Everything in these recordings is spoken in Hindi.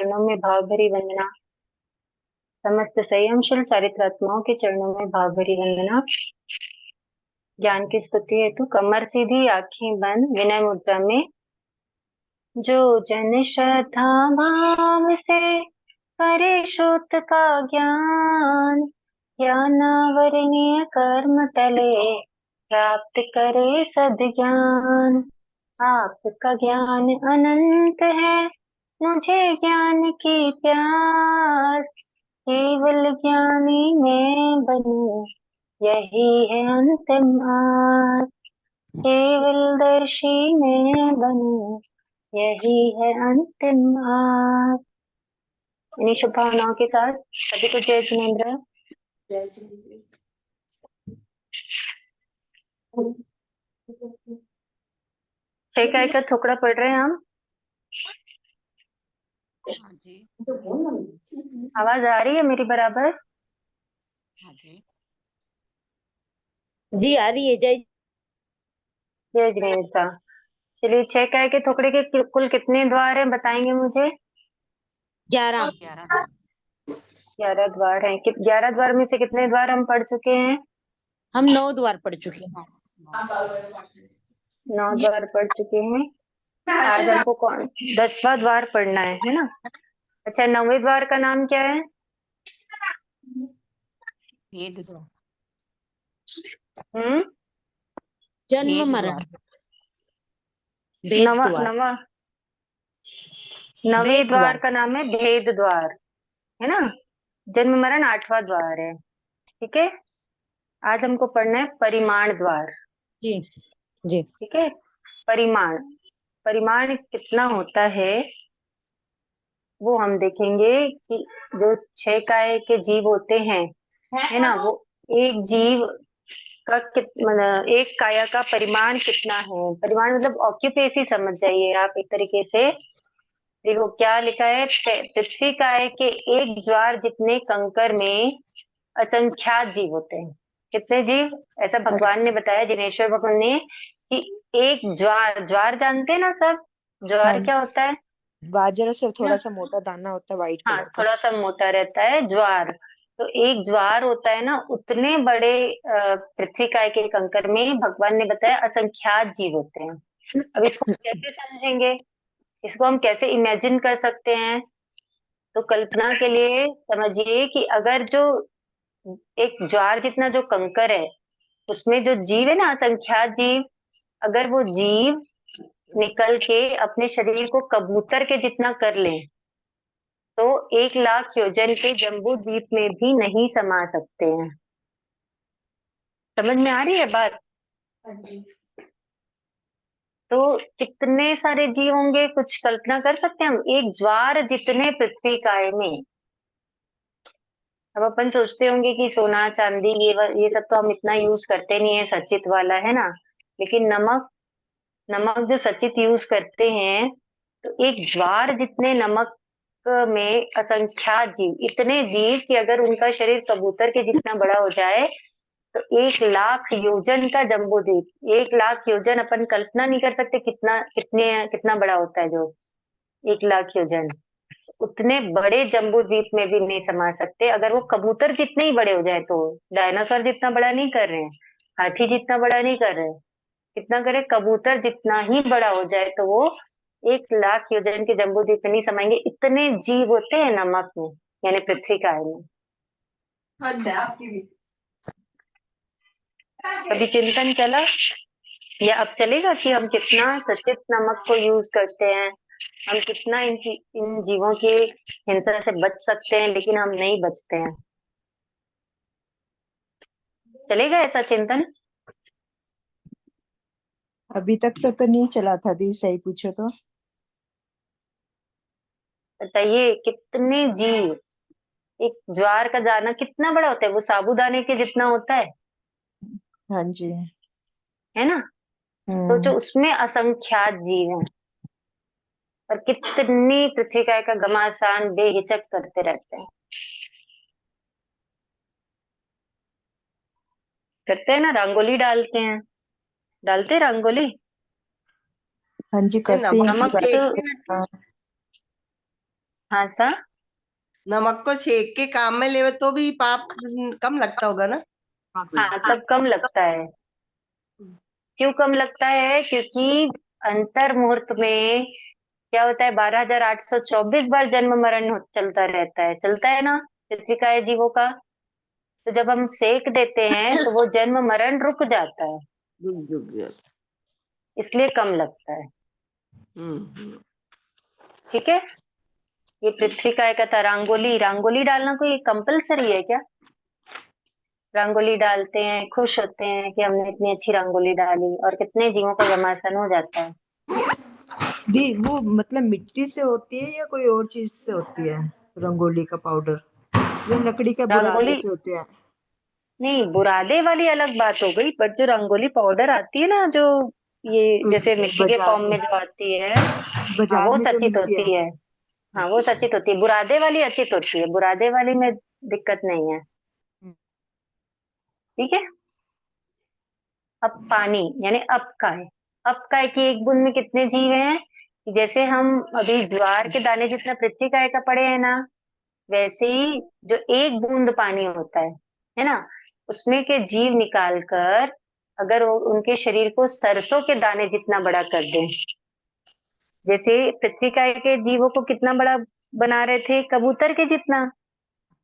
चरणों में भाव भरी वंदना। समस्त संयमशील चारित्रात्माओं के चरणों में भाव भरी वंदना। ज्ञान की स्तुति हेतु कमर सीधी, आंखें बंद, विनय मुद्रा में। जो जन श्रद्धा भाव से करे श्रुत का ज्ञान, ज्ञानावरणीय कर्म तले प्राप्त करे सद्ज्ञान। आपका ज्ञान अनंत है, मुझे ज्ञान की प्यास, केवल ज्ञानी मैं बनूं, यही है अंतिम आस। केवल दर्शी मैं बनूं, यही है अंतिम आस। इन्हीं शुभकामनाओं के साथ सभी को जय जिनेन्द्र। जय जिनेन्द्र। छह काय का थोकड़ा पढ़ रहे हैं हम। हाँ जी। आवाज आ रही है मेरी बराबर? हाँ जी। जी आ रही है। जय जय जिनेन्द्र। चलिए, छह काय के थोकड़े के कुल कितने द्वार हैं बताएंगे मुझे? 11। 11 द्वार हैं। 11 द्वार में से कितने द्वार हम पढ़ चुके हैं? हम 9 द्वार पढ़ चुके हैं। 9 द्वार पढ़ चुके हैं। आज हमको 10वां द्वार पढ़ना है ना? अच्छा, 9वें द्वार का नाम क्या है? भेद द्वार। जन्म भेद मरण। द्वार। भेद नवा द्वार। नवा 9वें भेद द्वार द्वार। का नाम है भेद द्वार, है ना? जन्म मरण 8वां द्वार है। ठीक है, आज हमको पढ़ना है परिमाण द्वार। जी जी। ठीक है, परिमाण। परिमाण कितना होता है वो हम देखेंगे कि जो 6 काय के जीव होते हैं, है ना, वो एक जीव का मतलब एक काया का परिमाण कितना है। परिमाण मतलब ऑक्यूपेसी समझ जाइए आप एक तरीके से। देखो क्या लिखा है, पृथ्वी काय के एक ज्वार जितने कंकर में असंख्यात जीव होते हैं। कितने जीव? ऐसा भगवान ने बताया, जिनेश्वर भगवान ने, कि एक ज्वार, ज्वार जानते हैं ना सब? ज्वार क्या होता है? बाजरा से थोड़ा ना? सा मोटा दाना होता है, व्हाइट हाँ, कलर का। थोड़ा सा मोटा रहता है ज्वार। तो एक ज्वार होता है ना, उतने बड़े पृथ्वी काय के कंकर में भगवान ने बताया असंख्यात जीव होते हैं। अब इसको हम कैसे समझेंगे, इसको हम कैसे इमेजिन कर सकते हैं? तो कल्पना के लिए समझिए कि अगर जो एक ज्वार जितना जो कंकर है, उसमें जो जीव है ना, असंख्यात जीव, अगर वो जीव निकल के अपने शरीर को कबूतर के जितना कर ले, तो 1,00,000 योजन के जम्बू द्वीप में भी नहीं समा सकते हैं। समझ में आ रही है बात? तो कितने सारे जीव होंगे, कुछ कल्पना कर सकते हैं हम? एक ज्वार जितने पृथ्वी काय में। अब अपन सोचते होंगे कि सोना चांदी ये सब तो हम इतना यूज करते नहीं है, सचित वाला, है ना? लेकिन नमक, नमक जो सचित यूज करते हैं, तो एक ज्वार जितने नमक में असंख्यात जीव, इतने जीव कि अगर उनका शरीर कबूतर के जितना बड़ा हो जाए, तो 1,00,000 योजन का जम्बू द्वीप, 1,00,000 योजन अपन कल्पना नहीं कर सकते कितना बड़ा होता है जो 1,00,000 योजन। उतने बड़े जम्बू द्वीप में भी नहीं समा सकते। अगर वो कबूतर जितने ही बड़े हो जाए, तो डायनासोर जितना बड़ा नहीं कर रहे हैं, हाथी जितना बड़ा नहीं कर रहे हैं, कितना करे, कबूतर जितना ही बड़ा हो जाए, तो वो 1,00,000 योजन के जम्बू द्वीप में नहीं समाएंगे। इतने जीव होते हैं नमक में, यानी पृथ्वी काय में। कभी चिंतन चला या अब चलेगा कि हम कितना सचित नमक को यूज करते हैं, हम कितना इन जीवों की हिंसा से बच सकते हैं, लेकिन हम नहीं बचते हैं। चलेगा ऐसा चिंतन? अभी तक तो नहीं चला था दी, सही पूछो तो। बताइए, कितने जीव, एक ज्वार का दाना कितना बड़ा होता है, वो साबूदाने के जितना होता हाँ जी। है ना? सोचो, उसमें असंख्यात जीव हैं, और कितनी पृथ्वी काय का घमासान बेहिचक करते रहते हैं। करते हैं ना, रंगोली डालते हैं, डालते हैं रंगोली। हाँ जी, करते हैं। नमक तो हाँ सा। नमक को सेक के काम में लेवे तो भी पाप कम लगता होगा ना। हाँ तब कम लगता है। क्यों कम लगता है? क्योंकि अंतर मुहूर्त में क्या होता है, 12,824 बार जन्म मरण चलता रहता है, चलता है ना पृथ्वी का है जीवों का। तो जब हम सेक देते हैं तो वो जन्म मरण रुक जाता है, रुक रुक जाता। इसलिए कम लगता है। हम्म। ठीक है। ये पृथ्वी का एक था। रंगोली, रंगोली डालना कोई कंपलसरी है क्या? रंगोली डालते हैं, खुश होते हैं कि हमने इतनी अच्छी रंगोली डाली, और कितने जीवों का घमासान हो जाता है। दी वो मतलब मिट्टी से होती है या कोई और चीज से होती है रंगोली का पाउडर, या लकड़ी का बुरादे रंगोली से होते हैं? नहीं, बुरादे वाली अलग बात हो गई, बट जो रंगोली पाउडर आती है ना, जो ये जैसे मिट्टी के बाजार फॉर्म में में, जो आती है, हाँ बाजार वो में जो सचित मिलती है। होती है। हाँ वो सचित होती है, बुरादे वाली अचित होती है, बुरादे वाली में दिक्कत नहीं है। ठीक है। अब पानी यानी अपकाय। अपकाय की एक बूंद में कितने जीव हैं? कि जैसे हम अभी ज्वार के दाने जितना पृथ्वी काय का पड़े हैं ना, वैसे ही जो एक बूंद पानी होता है ना, उसमें के जीव निकालकर अगर उनके शरीर को सरसों के दाने जितना बड़ा कर दें, जैसे पृथ्वी काय के जीवों को कितना बड़ा बना रहे थे, कबूतर के जितना,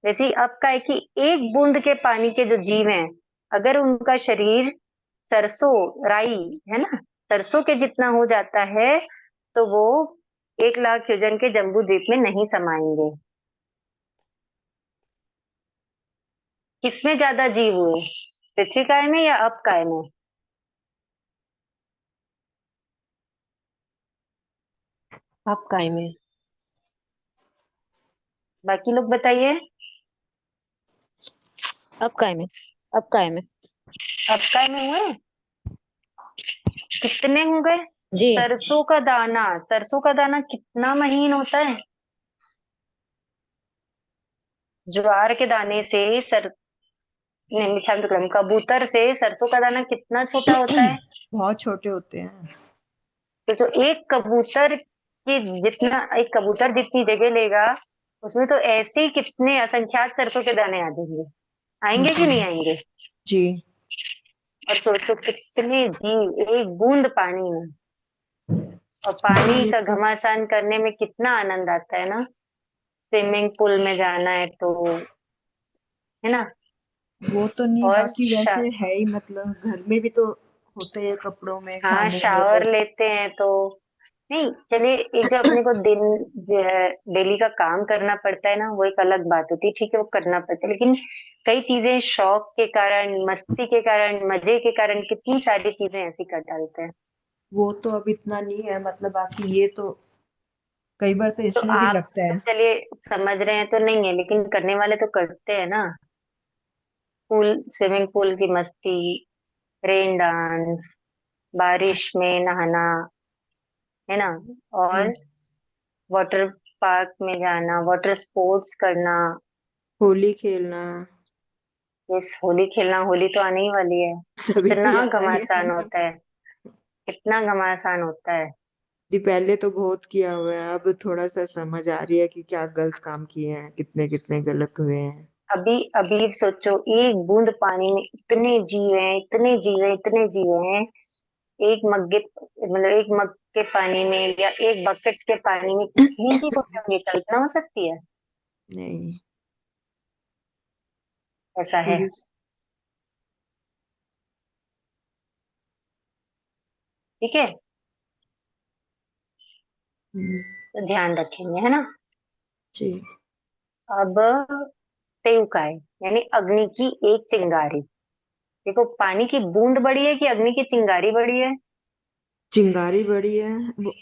वैसे ही अब काय की एक बूंद के पानी के जो जीव हैं, अगर उनका शरीर सरसों राई है ना, सरसों के जितना हो जाता है, तो वो 1,00,000 योजन के जम्बू द्वीप में नहीं समाएंगे। किसमें ज्यादा जीव हुए, पृथ्वी काय में या अब काय में? अब काय में। बाकी लोग बताइए। अब काय में। अब काय में। अब काय में हुए? कितने हो गए? जी। सरसों का दाना, सरसों का दाना कितना महीन होता है? ज्वार के दाने से नहीं, क्षमा करें, कबूतर से सरसों का दाना कितना छोटा होता है? बहुत छोटे होते हैं। तो जो एक कबूतर की जितना, एक कबूतर जितनी जगह लेगा, उसमें तो ऐसे ही कितने असंख्यात सरसों के दाने आ जाएंगे, आएंगे कि नहीं आएंगे? जी। और सोचो कितने जीव एक बूंद पानी में, और दी पानी ये का तो घमासान करने में कितना आनंद आता है ना, स्विमिंग पूल में जाना है तो, है ना। वो तो नहीं, और बाकी वैसे है ही, मतलब घर में भी तो होते हैं, कपड़ों में, हाँ खाने में शावर बस। लेते हैं तो, नहीं चलिए, एक जो अपने को दिन जो है डेली का काम करना पड़ता है ना, वो एक अलग बात होती है, ठीक है वो करना पड़ता है, लेकिन कई चीजें शौक के कारण, मस्ती के कारण, मजे के कारण कितनी सारी चीजें ऐसी कर डालते हैं। वो तो अब इतना नहीं है, मतलब बाकी ये तो कई बार तो तो इसमें भी आप लगता तो है। चलिए समझ रहे हैं तो नहीं है, लेकिन करने वाले तो करते हैं ना। पूल, स्विमिंग पूल की मस्ती, रेन डांस, बारिश में नहाना, है ना, हम्म। और वाटर पार्क में जाना, वाटर स्पोर्ट्स करना। होली खेलना। इस होली खेलना, होली तो आने ही वाली है। तभी तो कितना याद आई घमासान हमें। होता है, कितना घमासान होता है। जी पहले तो बहुत किया हुआ है, अब थोड़ा सा समझ आ रही है कि क्या गलत काम किए हैं, कितने कितने गलत हुए हैं। अभी अभी सोचो, एक बूंद पानी में इतने जीव हैं, इतने जीव हैं, इतने जीव हैं। एक मग्गे मतलब एक मग के पानी में या एक बकेट के पानी में कितनी जीव होंगे, कल्पना हो सकती है? नहीं। ऐसा है। पूरी। ठीक है, हम्म। तो ध्यान रखेंगे, है ना। जी। अब तेउकाय यानी अग्नि की एक चिंगारी। देखो, पानी की बूंद बड़ी है कि अग्नि की चिंगारी बड़ी है? चिंगारी बड़ी है। वो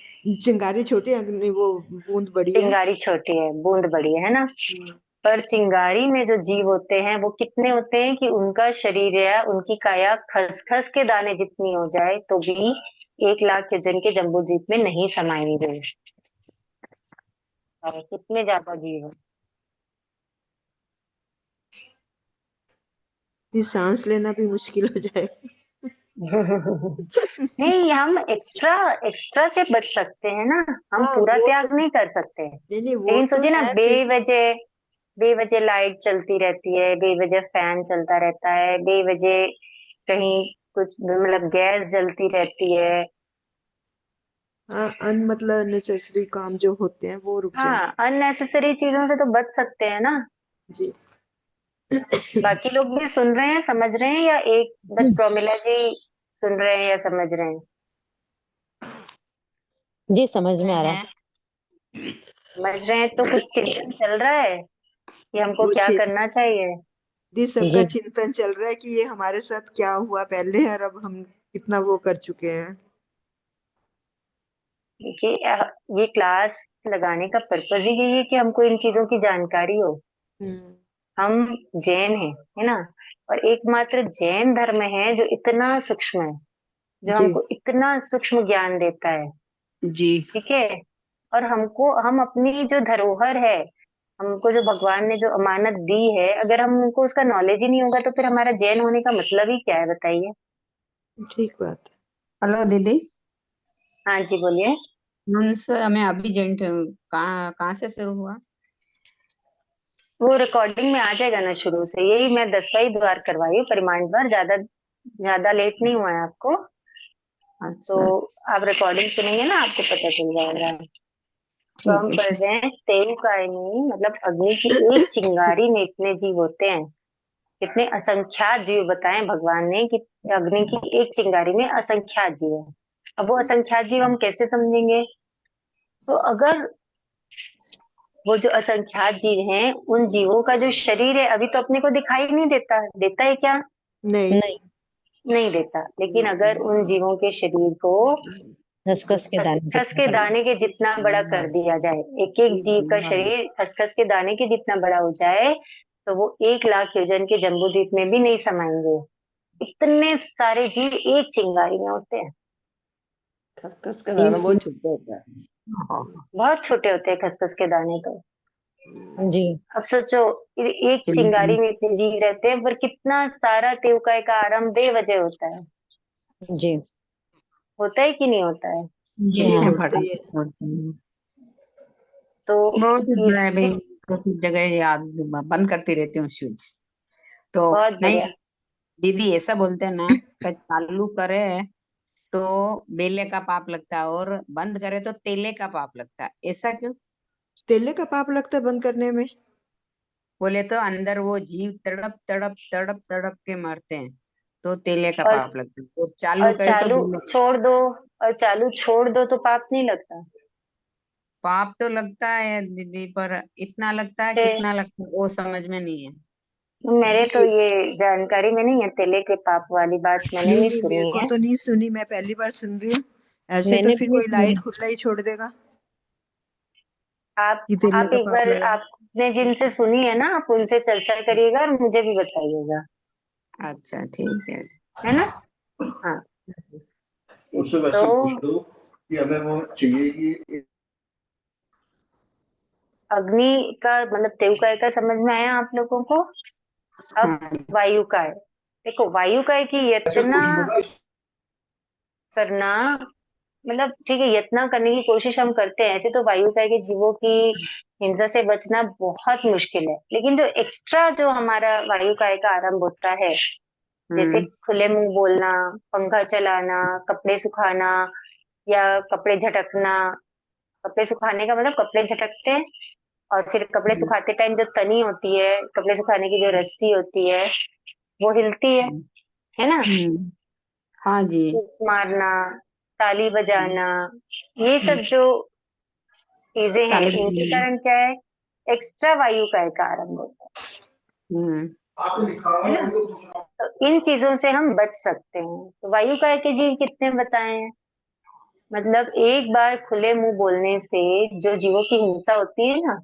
चिंगारी छोटी है, वो बूंद बड़ी है। चिंगारी छोटी है, बूंद बड़ी है ना। हम्म। पर चिंगारी में जो जीव होते हैं वो कितने होते हैं कि उनका शरीर या उनकी काया खसखस के दाने जितनी हो जाए तो भी 1,00,000 योजन के जम्बू द्वीप में नहीं समाएंगे। और कितने ज्यादा जीव है। जी सांस लेना भी मुश्किल हो जाए। नहीं, हम एक्स्ट्रा एक्स्ट्रा से बच सकते हैं ना। हम हाँ पूरा वो तो, त्याग नहीं कर सकते। नहीं नहीं वो लेकिन तो सोचिए ना, है फिर। बेवजह बेवजह लाइट चलती रहती है, बेवजह फैन चलता रहता है, बेवजह कहीं कुछ मतलब गैस जलती रहती है। हाँ अन मतलब नेसेसरी काम जो होते हैं वो रुक जाए। हाँ, अननेसेसरी चीजों से तो बच सकते हैं ना। जी। बाकी लोग भी सुन रहे हैं, समझ रहे हैं, या एक बस जी प्रोमिला जी सुन रहे हैं या समझ रहे हैं? जी, समझ में आ रहा है। हैं। समझ रहे हैं तो कुछ चिंतन चल रहा है कि हमको वो क्या करना चाहिए। दी सबका जी चिंतन चल रहा है कि ये हमारे साथ क्या हुआ पहले और अब हम कितना वो कर चुके हैं। देखिए, ये क्लास लगाने का पर्पज ही यही है कि हमको इन चीजों की जानकारी हो। हम्म। हम जैन हैं, है ना? और एकमात्र जैन धर्म है जो इतना सूक्ष्म है, जो जी हमको इतना सूक्ष्म ज्ञान देता है। जी। ठीक है। और हम अपनी जो धरोहर है, हमको जो भगवान ने जो अमानत दी है, अगर हमको उसका नॉलेज ही नहीं होगा तो फिर हमारा जैन होने का मतलब ही क्या है, बताइए। ठीक बात है। हेलो दीदी। हाँ जी, बोलिए। मीन्स मैं अभी जॉइंट हूँ, कहाँ कहाँ से शुरू हुआ? वो रिकॉर्डिंग में आ जाएगा ना शुरू से। यही मैं 10वां ही बार करवाई हूँ, परिमाण बार, ज्यादा ज्यादा लेट नहीं हुआ है आपको। तो अच्छा। आप रिकॉर्डिंग सुनेंगे ना, आपको पता चल जाएगा। तो हम ठीक है, पढ़ ठीक। रहे हैं, तेरु कायनी मतलब अग्नि की एक चिंगारी में इतने जीव होते हैं। कितने असंख्यात जीव बताए भगवान ने कि अग्नि की एक चिंगारी में असंख्यात जीव है। अब वो असंख्यात जीव हम कैसे समझेंगे? तो अगर वो जो असंख्यात जीव हैं, उन जीवों का जो शरीर है अभी तो अपने को दिखाई नहीं देता, देता है क्या? नहीं। नहीं, नहीं देता। लेकिन अगर उन जीवों के शरीर को खसखस के दाने खसखस जितना के बड़ा। दाने के जितना बड़ा कर दिया जाए, एक एक जीव का शरीर खसखस के दाने के जितना बड़ा हो जाए, तो वो 1 लाख योजन के जम्बूद्वीप में भी नहीं समाएंगे। इतने सारे जीव एक चिंगारी में होते हैं। खसखस का दाना बहुत छोटा होता है। बहुत छोटे होते हैं खसखस के दाने तो। जी अब सोचो, एक चिंगारी में इतने जीव रहते हैं, पर कितना सारा तेवकाय का आरंभ बेवजह होता है। जी होता है कि नहीं होता है? जी जी हाँ। होता ही है। तो बहुत बड़ा है भाई। इस कुछ जगह याद बंद करती रहती हूँ स्विच। तो बहुत नहीं, बढ़िया। दीदी ऐसा बोलते हैं ना कि चालू करे तो बेले का पाप लगता है और बंद करे तो तेले का पाप लगता है, ऐसा क्यों? तेले का पाप लगता है बंद करने में। बोले तो अंदर वो जीव तड़प तड़प तड़प तड़प के मरते हैं, तो तेले का और पाप लगता है, और चालू करे तो चालू बेले। छोड़ दो, और चालू छोड़ दो तो पाप नहीं लगता? पाप तो लगता है दीदी, पर इतना लगता है, छे, कितना लगता है वो समझ में नहीं है। मेरे दी तो ये जानकारी में नहीं है, तेले के पाप वाली बात मैंने नहीं नहीं नहीं मेरे सुनी को है। तो नहीं सुनी, मैं पहली बार सुन रही हूँ। ऐसे तो मैंने भी फिर नहीं कोई सुनी। लाइट खुला ही छोड़ देगा आप कि तेले आप का एक पाप बार लगा। आपने जिनसे सुनी है ना, आप उनसे चर्चा करिएगा और मुझे भी बताइएगा, अच्छा ठीक है। है ना? हाँ। उससे तो वैसे पूछ लो कि हमें वो चाहिए कि अग्नि का मतलब तेवकाय का समझ में आया आप लोगों को? अब हाँ। वायु का है। देखो, वायु का है कि ऐसे यत्न पूछ लो ना। करना, मतलब ठीक है, यत्न करने की कोशिश हम करते हैं, ऐसे तो वायु का है कि जीवों की हिंसा से बचना बहुत मुश्किल है। लेकिन जो एक्स्ट्रा जो हमारा वायु काय का आरंभ होता है, जैसे हम्म। खुले मुंह बोलना, पंखा चलाना, कपड़े सुखाना, या कपड़े झटकना। कपड़े सुखाने का मतलब कपड़े झटकते हैं, और फिर कपड़े सुखाते टाइम जो तनी होती है, कपड़े सुखाने की जो रस्सी होती है, वो हिलती है ना? हम्म। हाँ जी। फूंक मारना, ताली बजाना, ये सब जो चीजें हैं, ताली इनके बजाना। कारण क्या है, एक्स्ट्रा वायु का एक आरंभ होता हम्म। आपने लिखा है हुआ ना? वो दूसरा। तो इन चीजों से हम बच सकते हैं। तो वायु काय के जीव कितने बताए हैं? मतलब एक बार खुले मुंह बोलने से जो जीवों की हिंसा होती है ना,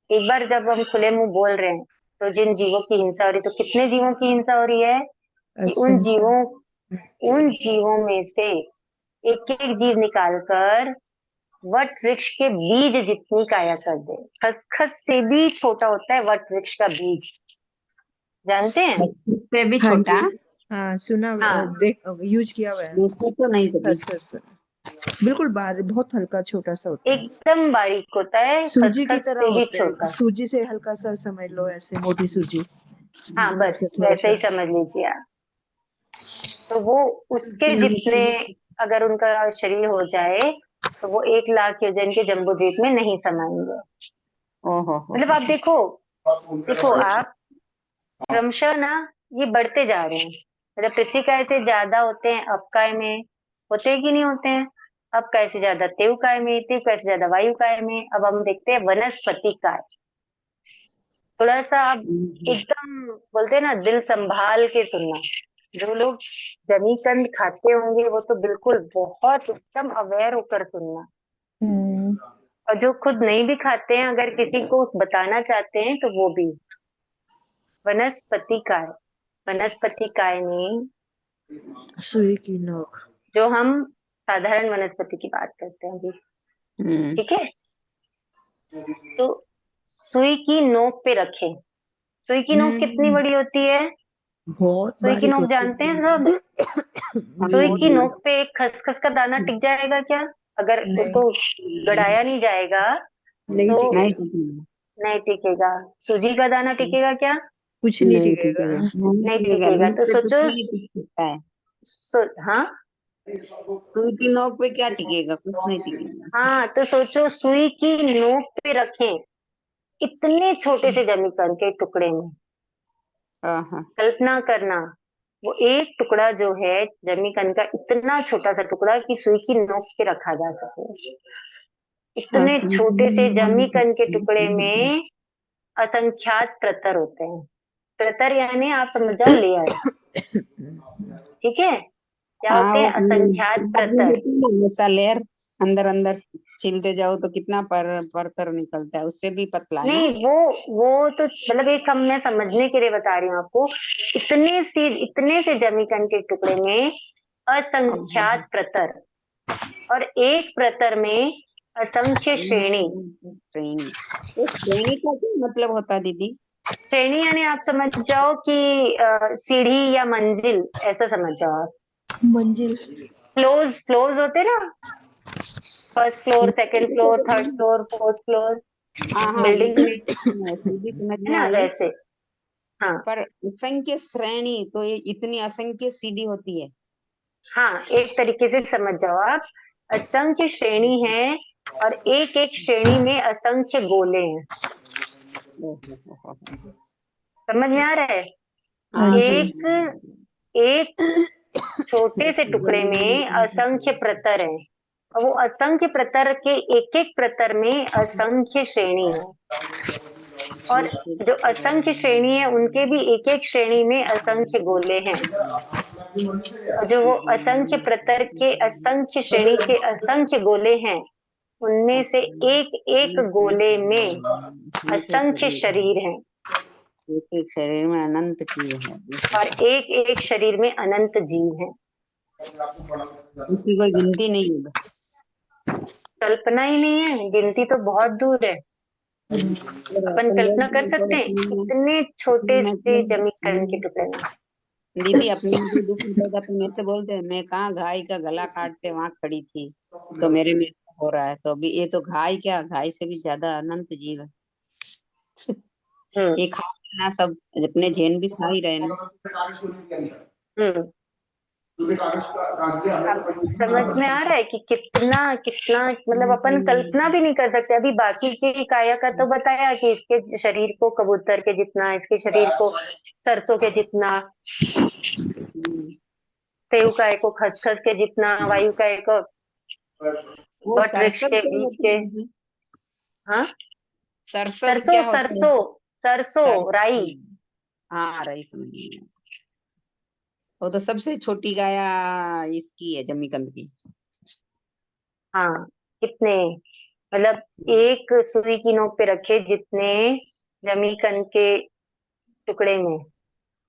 एक बार जब हम खुले मुंह बोल रहे हैं, तो जिन जीवों की हिंसा हो रही, तो कितने जीवों की हिंसा हो रही है कि असंख्य। उन जीवों में से एक एक जीव निकालकर वट वृक्ष के बीज जितनी काया कर दे। खसखस से भी छोटा होता है वट वृक्ष का बीज, जानते हैं? इससे भी हाँ छोटा। जी। हाँ सुना, हाँ देख यूज किया हुआ है। दूसरा तो नहीं कभी। खसखस बिल्कुल बहुत हल्का छोटा सा होता है, एकदम बारीक होता है, सूजी की खसखस तरह से भी होते हैं, छोटा। सूजी से हल्का सा समझ लो, ऐसे मोटी सूजी हाँ बस से थोड़ा वैसे सा। ही समझ लीजिए आप। तो वो उसके जितने अगर उनका शरीर हो जाए तो वो 1 लाख योजन के जम्बूद्वीप में नहीं समाएंगे। ओहो हो। मतलब आप देखो, देखो हाँ आप क्रमशः ना ये बढ़ते जा रहे हैं। मतलब पृथ्वी काय से ज्यादा होते हैं अपकाय में, होते हैं कि नहीं होते हैं? अपकाय से ज्यादा तेवकाय में, तेवकाय से ज्यादा वायुकाय में। अब हम देखते हैं वनस्पति काय। थोड़ा सा आप एकदम बोलते हैं ना, दिल संभाल के सुनना। जो लोग जमीकंद खाते होंगे वो तो बिल्कुल बहुत एकदम अवेयर होकर सुनना। और जो खुद नहीं भी खाते हैं, अगर किसी को बताना चाहते हैं तो वो भी। वनस्पति काय, वनस्पति काय में सुई की नोक। जो हम साधारण वनस्पति की बात करते हैं अभी, ठीक है? तो सुई की नोक पे रखें। सुई की नोक कितनी बड़ी होती है? बहुत सुई की बारीक नोक होती जानते हैं सब? है। सुई बहुत की बड़ी। नोक पे एक खसखस का दाना टिक जाएगा क्या? अगर नहीं, उसको गड़ाया नहीं जाएगा नहीं तो नहीं टिकेगा, टिकेगा। नहीं टिकेगा। सूजी का दाना टिकेगा क्या? कुछ नहीं नहीं टिकेगा। टिकेगा, नहीं नहीं टिकेगा, टिकेगा। नीम तो पे सोचो, कुछ नहीं टिक सकता है। हाँ सुई की नोक पे क्या टिकेगा, कुछ नहीं टिकेगा। हाँ, तो सोचो सुई की नोक पे रखें इतने छोटे से जमीकंद के टुकड़े में। हाँ हाँ। कल्पना करना, वो एक टुकड़ा जो है जमीकंद का, इतना छोटा सा टुकड़ा कि सुई की नोक पे रखा जा सके। इतने छोटे से जमीकंद के टुकड़े में असंख्यात प्रतर होते हैं। प्रतर यानी आप समझ जाओ लेयर, ठीक है? क्या हाँ होते वो हैं असंख्यात प्रतर? होती है ना, वैसा लेयर अंदर अंदर छीलते जाओ तो कितना परतर निकलता है, उससे भी पतला ना। नहीं, वो तो मतलब एक हम मैं समझने के लिए बता रही हूँ आपको। इतने से जमीकंद के टुकड़े में असंख्यात प्रतर, और एक प्रतर में असंख्य श्रेणी। श्रेणी, तो श्रेणी का क्या मतलब होता है दीदी? श्रेणी यानी आप समझ जाओ कि सीढ़ी या मंजिल, ऐसा समझ जाओ आप। मंजिल। फ्लोर्स, फ्लोर्स होते ना, first floor, second floor, third floor, fourth floor हाँ हाँ बिल्डिंग में, सीधी समझ है में ना, आई। वैसे। हाँ पर असंख्य श्रेणी तो ये इतनी असंख्य सीढ़ी होती है। हाँ, एक तरीके से समझ जाओ आप। असंख्य श्रेणी है और एक एक श्रेणी में असंख्य गोले हैं। समझ में आ रहा है? हाँ हाँ जी। एक एक छोटे से टुकड़े में असंख्य प्रतर है, और वो असंख्य प्रतर के एक एक प्रतर में असंख्य श्रेणी है। और जो असंख्य श्रेणी है उनके भी एक एक श्रेणी में असंख्य गोले हैं। और जो वो असंख्य प्रतर के असंख्य श्रेणी के असंख्य गोले हैं, उनमें से एक एक गोले में असंख्य शरीर हैं, एक एक शरीर में अनंत जीव है, और एक एक शरीर में अनंत जीव हैं। उसकी कोई गिनती नहीं है। कल्पना ही नहीं है, गिनती तो बहुत दूर है। और अपन अपन कल्पना कर लोग तो सकते हैं इतने छोटे से जमीकंद के टुकड़े में। दीदी अपने को दुख होता था तो मेरे से बोलते हैं, मैं कहाँ घाई का गला काटते वहां खड़ी थी तो मेरे में ऐसा हो रहा है। तो अभी ये तो घाई क्या, घाई से भी ज्यादा अनंत जीव है। हम्म ये खा ना, सब अपने जैन भी खा ही रहे ना। हम्म अब समझ में आ रहा है कि कितना कितना, मतलब अपन कल्पना भी नहीं कर सकते। अभी बाकी के काया का तो बताया कि इसके शरीर को कबूतर के जितना, इसके शरीर को सरसों के जितना, सेव काय को खसखस के जितना, वायु काय को वो वट वृक्ष सरसर के क्या बीज होता के। है दीदी? हाँ, सरसर सरसों क्या होता है? सरसों सर, सरसों राई। हाँ रही समझ में। वो तो सबसे छोटी गाया इसकी है, जमीकंद की। हाँ, कितने, मतलब एक सुई की नोक पे रखे जितने जमीकंद के टुकड़े में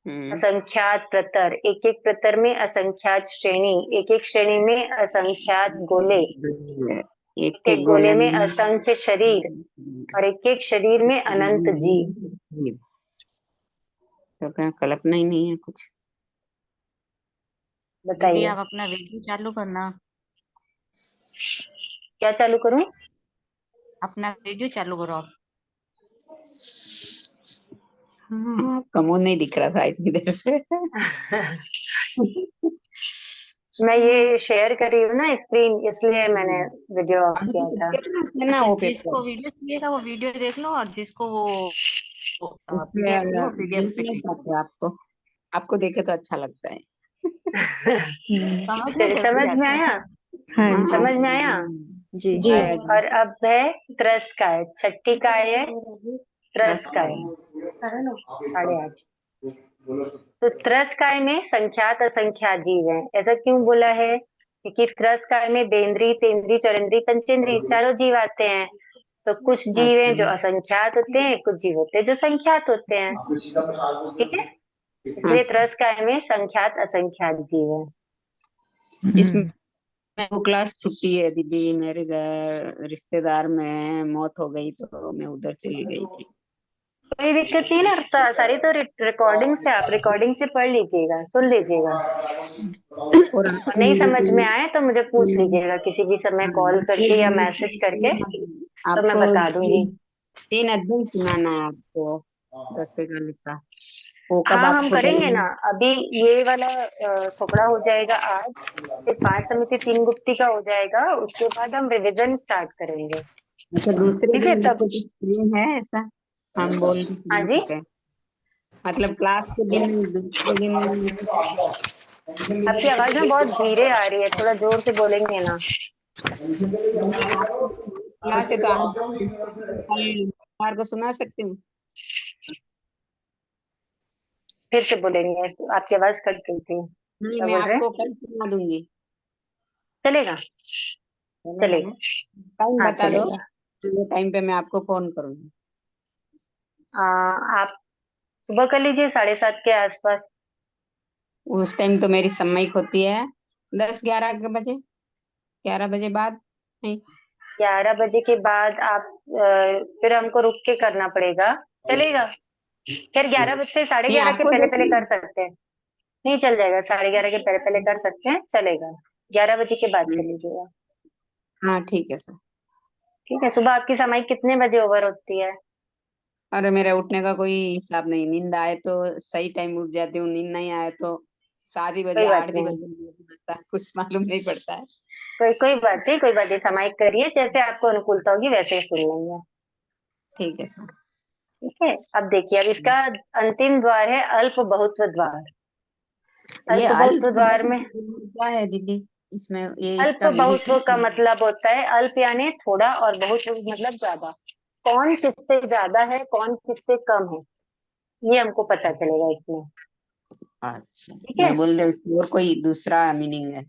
हम्म। असंख्यात प्रतर, एक एक प्रतर में असंख्यात श्रेणी, एक एक श्रेणी में असंख्यात गोले, एक एक के एक गोले गोले में असंख्य शरीर, और एक एक शरीर में अनंत जीव। तो क्या कल्पना ही नहीं है कुछ। दीदी बताइए आप अपना वीडियो चालू करना, क्या चालू करूं? अपना वीडियो चालू करो आप। हाँ आपका मुंह नहीं दिख रहा था इतनी देर से। मैं ये शेयर कर रही हूँ ना स्क्रीन, इसलिए मैंने वीडियो ऑफ हमको किया था। है ना वो जिसको वीडियो चाहिए था वो वीडियो देख लो, और जिसको वो उसमें हम्म। पीडीएफ चाहिए वो पीडीएफ पे क्लिक करते आपको आपको देखे तो अच्छा लगता है। समझ में जल्दी समझ में आता आया? है। हाँ हाँ जी समझ में आया? जी जी आया जी। और अब है त्रस काय, छठी काय है त्रस बस काय, साढ़े आठ। तो त्रस काय में संख्यात असंख्यात जीव है। ऐसा क्यों बोला है? क्योंकि त्रस काय में देंद्री, तेंद्री, चौरेंद्री, पंचेंद्री चारों जीव आते हैं। तो कुछ जीव हैं जो अच्छा असंख्यात होते हैं, कुछ जीव होते हैं जो संख्यात होते हैं। ठीक है, हाँ इसलिए त्रस काय में संख्यात असंख्यात जीव है। इसमें वो क्लास छुट्टी है दीदी, मेरे घर रिश्तेदार में मौत हो गई तो मैं उधर चली गई थी। कोई दिक्कत नहीं ना, सारी तो रिकॉर्डिंग से, आप रिकॉर्डिंग से पढ़ लीजिएगा, सुन लीजिएगा। और और नहीं समझ में आए तो मुझे पूछ लीजिएगा किसी भी समय कॉल करके या मैसेज करके, तो मैं आपको बता दूंगी। 3 अध्याय सुनाना है आपको 10वें काल का, वो कब हाँ, हम आपको करेंगे ना। टाइम। अभी ये वाला थोड़ा हो जाएगा आज, फिर 5 समिति 3 गुप्ती का हो जाएगा, उसके बाद हम रिवीजन स्टार्ट करेंगे। अच्छा दूसरे ठीक है दिन तब। आपको कुछ फ्री है ऐसा, हम बोल के हाँ सुना जी, सके, मतलब क्लास के दिन दूसरे दिन आपकी आवाज में बहुत धीरे आ रही है, थोड़ा जोर से बोलेंगे ना। क्लास है तो आज कल सोमवार को सुना सकती हूँ। फिर से बोलेंगे, आपकी आवाज कट गई थी। नहीं क्या मैं बोल रहे हैं? आपको कल सुना दूंगी, चलेगा, चलेगा ना, चलेगा। टाइम हाँ बता दो, चलेगा। वो टाइम पे मैं आपको फोन करूंगी। आप सुबह कर लीजिए 7:30 के आसपास। उस टाइम तो मेरी सम्मयिक होती है 10-11 बजे, 11 बजे बाद नहीं। 11 बजे के बाद आप फिर हमको रुक के करना पड़ेगा। चलेगा, खैर 11 बजे से साढ़े नहीं ग्यारह के आपको पहले जैसे, पहले कर सकते हैं। नहीं, चल जाएगा, 11:30 के पहले पहले कर सकते हैं, चलेगा। 11 बजे के बाद कर लीजिएगा। हाँ ठीक है सर। ठीक है, सुबह आपकी समय कितने बजे ओवर होती है? अरे मेरे उठने का कोई हिसाब नहीं, नींद आए तो सही टाइम उठ जाती हूँ, नींद नहीं आए तो 7 ही बजे कोई बात 8 ही नहीं, बजे मुझे बजता है, कुछ मालूम नहीं पड़ता है। कोई बात नहीं, कोई बात नहीं, समय करिए, जैसे आपको अनुकूलता होगी वैसे ही सुन लेंगे। ठीक है सर। ठीक है, अब देखिए, अब इसका अंतिम द्वार है अल्प बहुत्व द्वार। ये अल्प अल्प बहुत्व द्वार में, क्या है दीदी, इसमें ये अल्प इसका बहुत्व का विधि। मतलब होता है, अल्प यानी थोड़ा और बहुत मतलब ज्यादा। कौन किससे ज्यादा है, कौन किससे कम है, ये हमको पता चलेगा इसमें। अच्छा ठीक है, मैं बोल रही हूँ और कोई दूसरा मीनिंग है।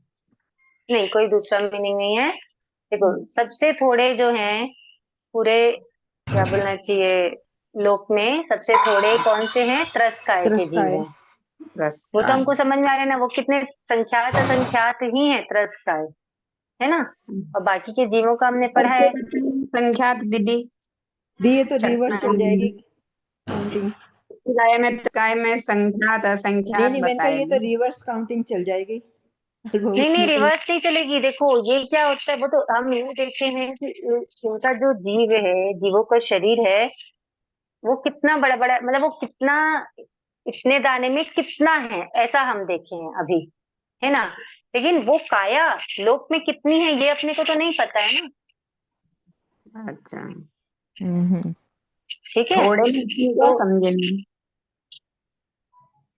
नहीं कोई दूसरा मीनिंग नहीं है। देखो, सबसे थोड़े जो हैं पूरे, क्या बोलना चाहिए, लोक में सबसे थोड़े कौन से हैं? त्रस्ताय के जीव त्रस्ताय। हैं। रस वो का तो हमको समझ में आ रहा है ना, वो कितने संख्यात असंख्यात ही है त्रस्ताय, है ना। और बाकी के जीवों का हमने पढ़ा है। संख्यात दीदी, दी ये तो रिवर्स चल जाएगी छठी काउंटिंग। काय में संख्यात नहीं असंख्यात नहीं, मैंने कहा बताए ये तो हैं। रिवर्स काउंटिंग चल जाएगी नहीं बहुत नहीं, में तो। रिवर्स नहीं चलेगी। देखो ये क्या होता है, वो तो हम ये देखते हैं कि उनका जो जीव है, जीवों का शरीर है, वो कितना बड़ा बड़ा, मतलब वो कितना, इतने दाने में कितना है, ऐसा हम देखे हैं अभी, है ना। लेकिन वो काया लोक में कितनी है, ये अपने को तो नहीं पता है ना। अच्छा हम्म। ठीक है, थोड़े में क्या तो समझे नहीं।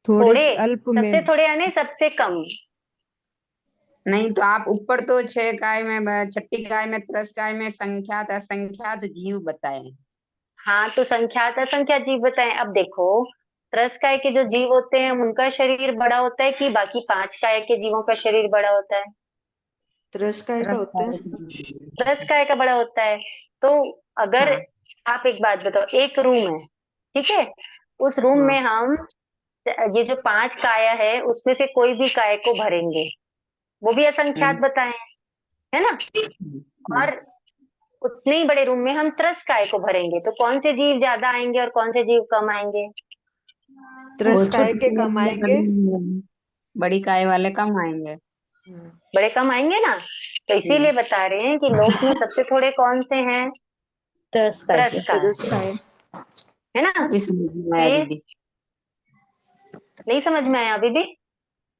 थोड़े थोड़े, अल्प में। सबसे थोड़े यानी सबसे कम। नहीं तो आप ऊपर तो 6 काय में, छठी काय में, त्रस काय में संख्यात असंख्यात जीव बताए। हाँ, तो संख्यात असंख्यात जीव बताएं। अब देखो, त्रस काय के जो जीव होते हैं उनका शरीर बड़ा होता है कि बाकी 5 काय के जीवों का शरीर बड़ा होता है? त्रस्ताय का त्रस होता है। काय त्रस काय का बड़ा होता है। तो अगर, हाँ आप एक बात बताओ, एक रूम है, ठीक है, उस रूम हाँ में हम ये जो 5 काया है उसमें से कोई भी काय को भरेंगे, वो भी असंख्यात हम्म, बताए, है ना। हम्म। और उतने ही बड़े रूम में हम त्रस काय को भरेंगे, तो कौन से जीव ज्यादा आएंगे और कौन से जीव कम आएंगे? वो त्रस्ताय छोटी के कम आएंगे। बड़ी काय वाले कम आएंगे। बड़े कम आएंगे ना, तो इसीलिए बता रहे हैं कि लोक में सबसे थोड़े कौन से हैं? त्रस का त्रस का तरस का है। है ना। अभी समझ में आया फिर दीदी। नहीं समझ में आया अभी भी?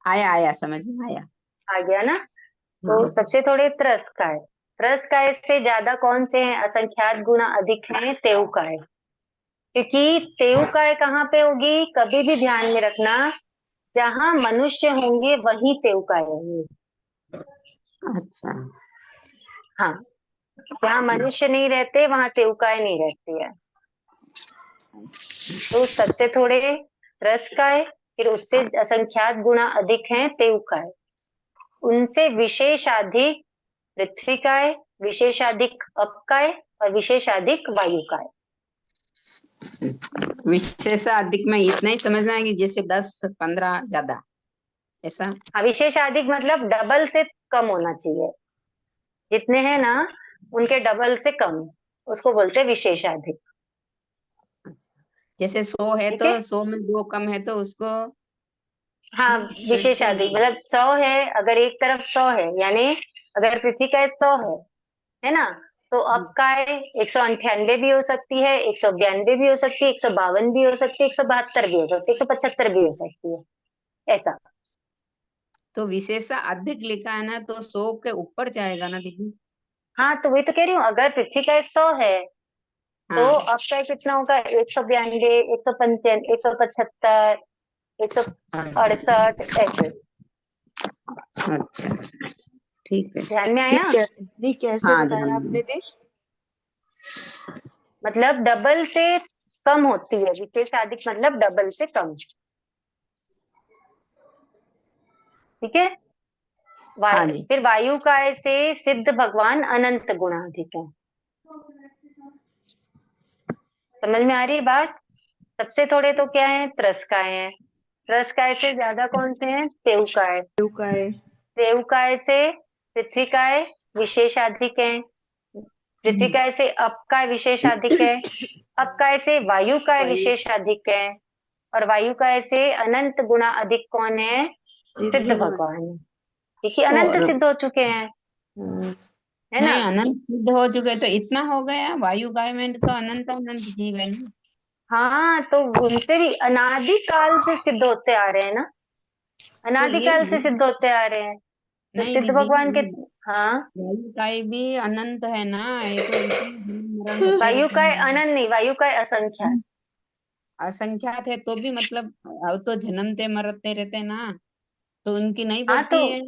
आया आया समझ में आया। आ गया ना। तो हाँ। सबसे थोड़े त्रस का है। त्रस का से ज्यादा कौन से हैं? असंख्यात गुना अधिक हैं तेऊ का है। क्योंकि तेऊ का है कहाँ पे होगी, कभी भी ध्यान में रखना, जहां मनुष्य होंगे वही तेऊ का होंगे। अच्छा। हाँ, जहाँ मनुष्य नहीं रहते वहां तेउकाय नहीं रहती है। तो सबसे थोड़े रस काय, फिर उससे असंख्यात गुना अधिक हैं तेउकाय, उनसे विशेषाधिक पृथ्वीकाय, विशेषाधिक अपकाय और विशेषाधिक वायुकाय। विशेष अधिक में इतना ही समझना है कि जैसे 10-15 ज्यादा ऐसा। हाँ, विशेषाधिक मतलब डबल से कम होना चाहिए, जितने हैं ना उनके डबल से कम, उसको बोलते हैं विशेषाधिक। जैसे 100 है ठीक तो है। 100 में 2 कम है तो उसको हाँ, फिर से विशेषाधिक मतलब 100 है, अगर एक तरफ 100 है, यानी अगर पृथ्वी का 100 है ना, तो अब का 198 भी हो सकती है, 192 भी हो सकती है, 152 भी हो सकती है, 172 भी हो सकती है, 175 भी हो सकती है, ऐसा। तो विशेष अधिक लिखा है ना तो 100 के ऊपर जाएगा ना दीदी। हाँ, तो वही तो कह रही हूँ, अगर पृथ्वी का 100 है तो हाँ। अब का कितना होगा? 192, 155, 175, 168 ऐसे। अच्छा ठीक है। ध्यान में ये आया? नहीं कैसे हाँ बताया ध्यान में। आपने दी? मतलब डबल से कम होती है, विशेषाधिक मतलब डबल से कम। ठीक है। हाँ जी। फिर वायु काय से सिद्ध भगवान अनंत गुणाधिक है। समझ में आ रही है बात? सबसे थोड़े तो क्या है? त्रस्काय है। त्रस्काय से ज्यादा कौन से हैं? तेउकाय। देव का है। तेउकाय से पृथ्वीकाय विशेषाधिक है। पृथ्वीकाय से अपकाय विशेषाधिक है। अपकाय से वायुकाय वायु विशेषाधिक है। और वायुकाय से अनंत गुना अधिक कौन है? सिद्ध सिद्ध भगवान। भगवान है, क्योंकि अनंत तो सिद्ध हो चुके हैं, है ना। नहीं अनंत सिद्ध हो चुके तो इतना हो गया। वायु गाय में तो अनंत अनंत जीव है ना। हाँ, तो उनसे भी अनादि काल से सिद्ध होते आ रहे हैं ना, तो ये अनादिकाल से सिद्ध होते आ रहे हैं। तो नहीं सिद्ध दीदी भगवान के, हाँ, वायु गाय भी अनंत है ना। ये तो इसमें जन्म मरण होते वायु रहते का हैं। अनंत नहीं, वायु का असंख्यात। असंख्यात है तो भी मतलब अब तो जन्मते मरते रहते हैं ना। तो उनकी नहीं हाँ, तो बढ़ती है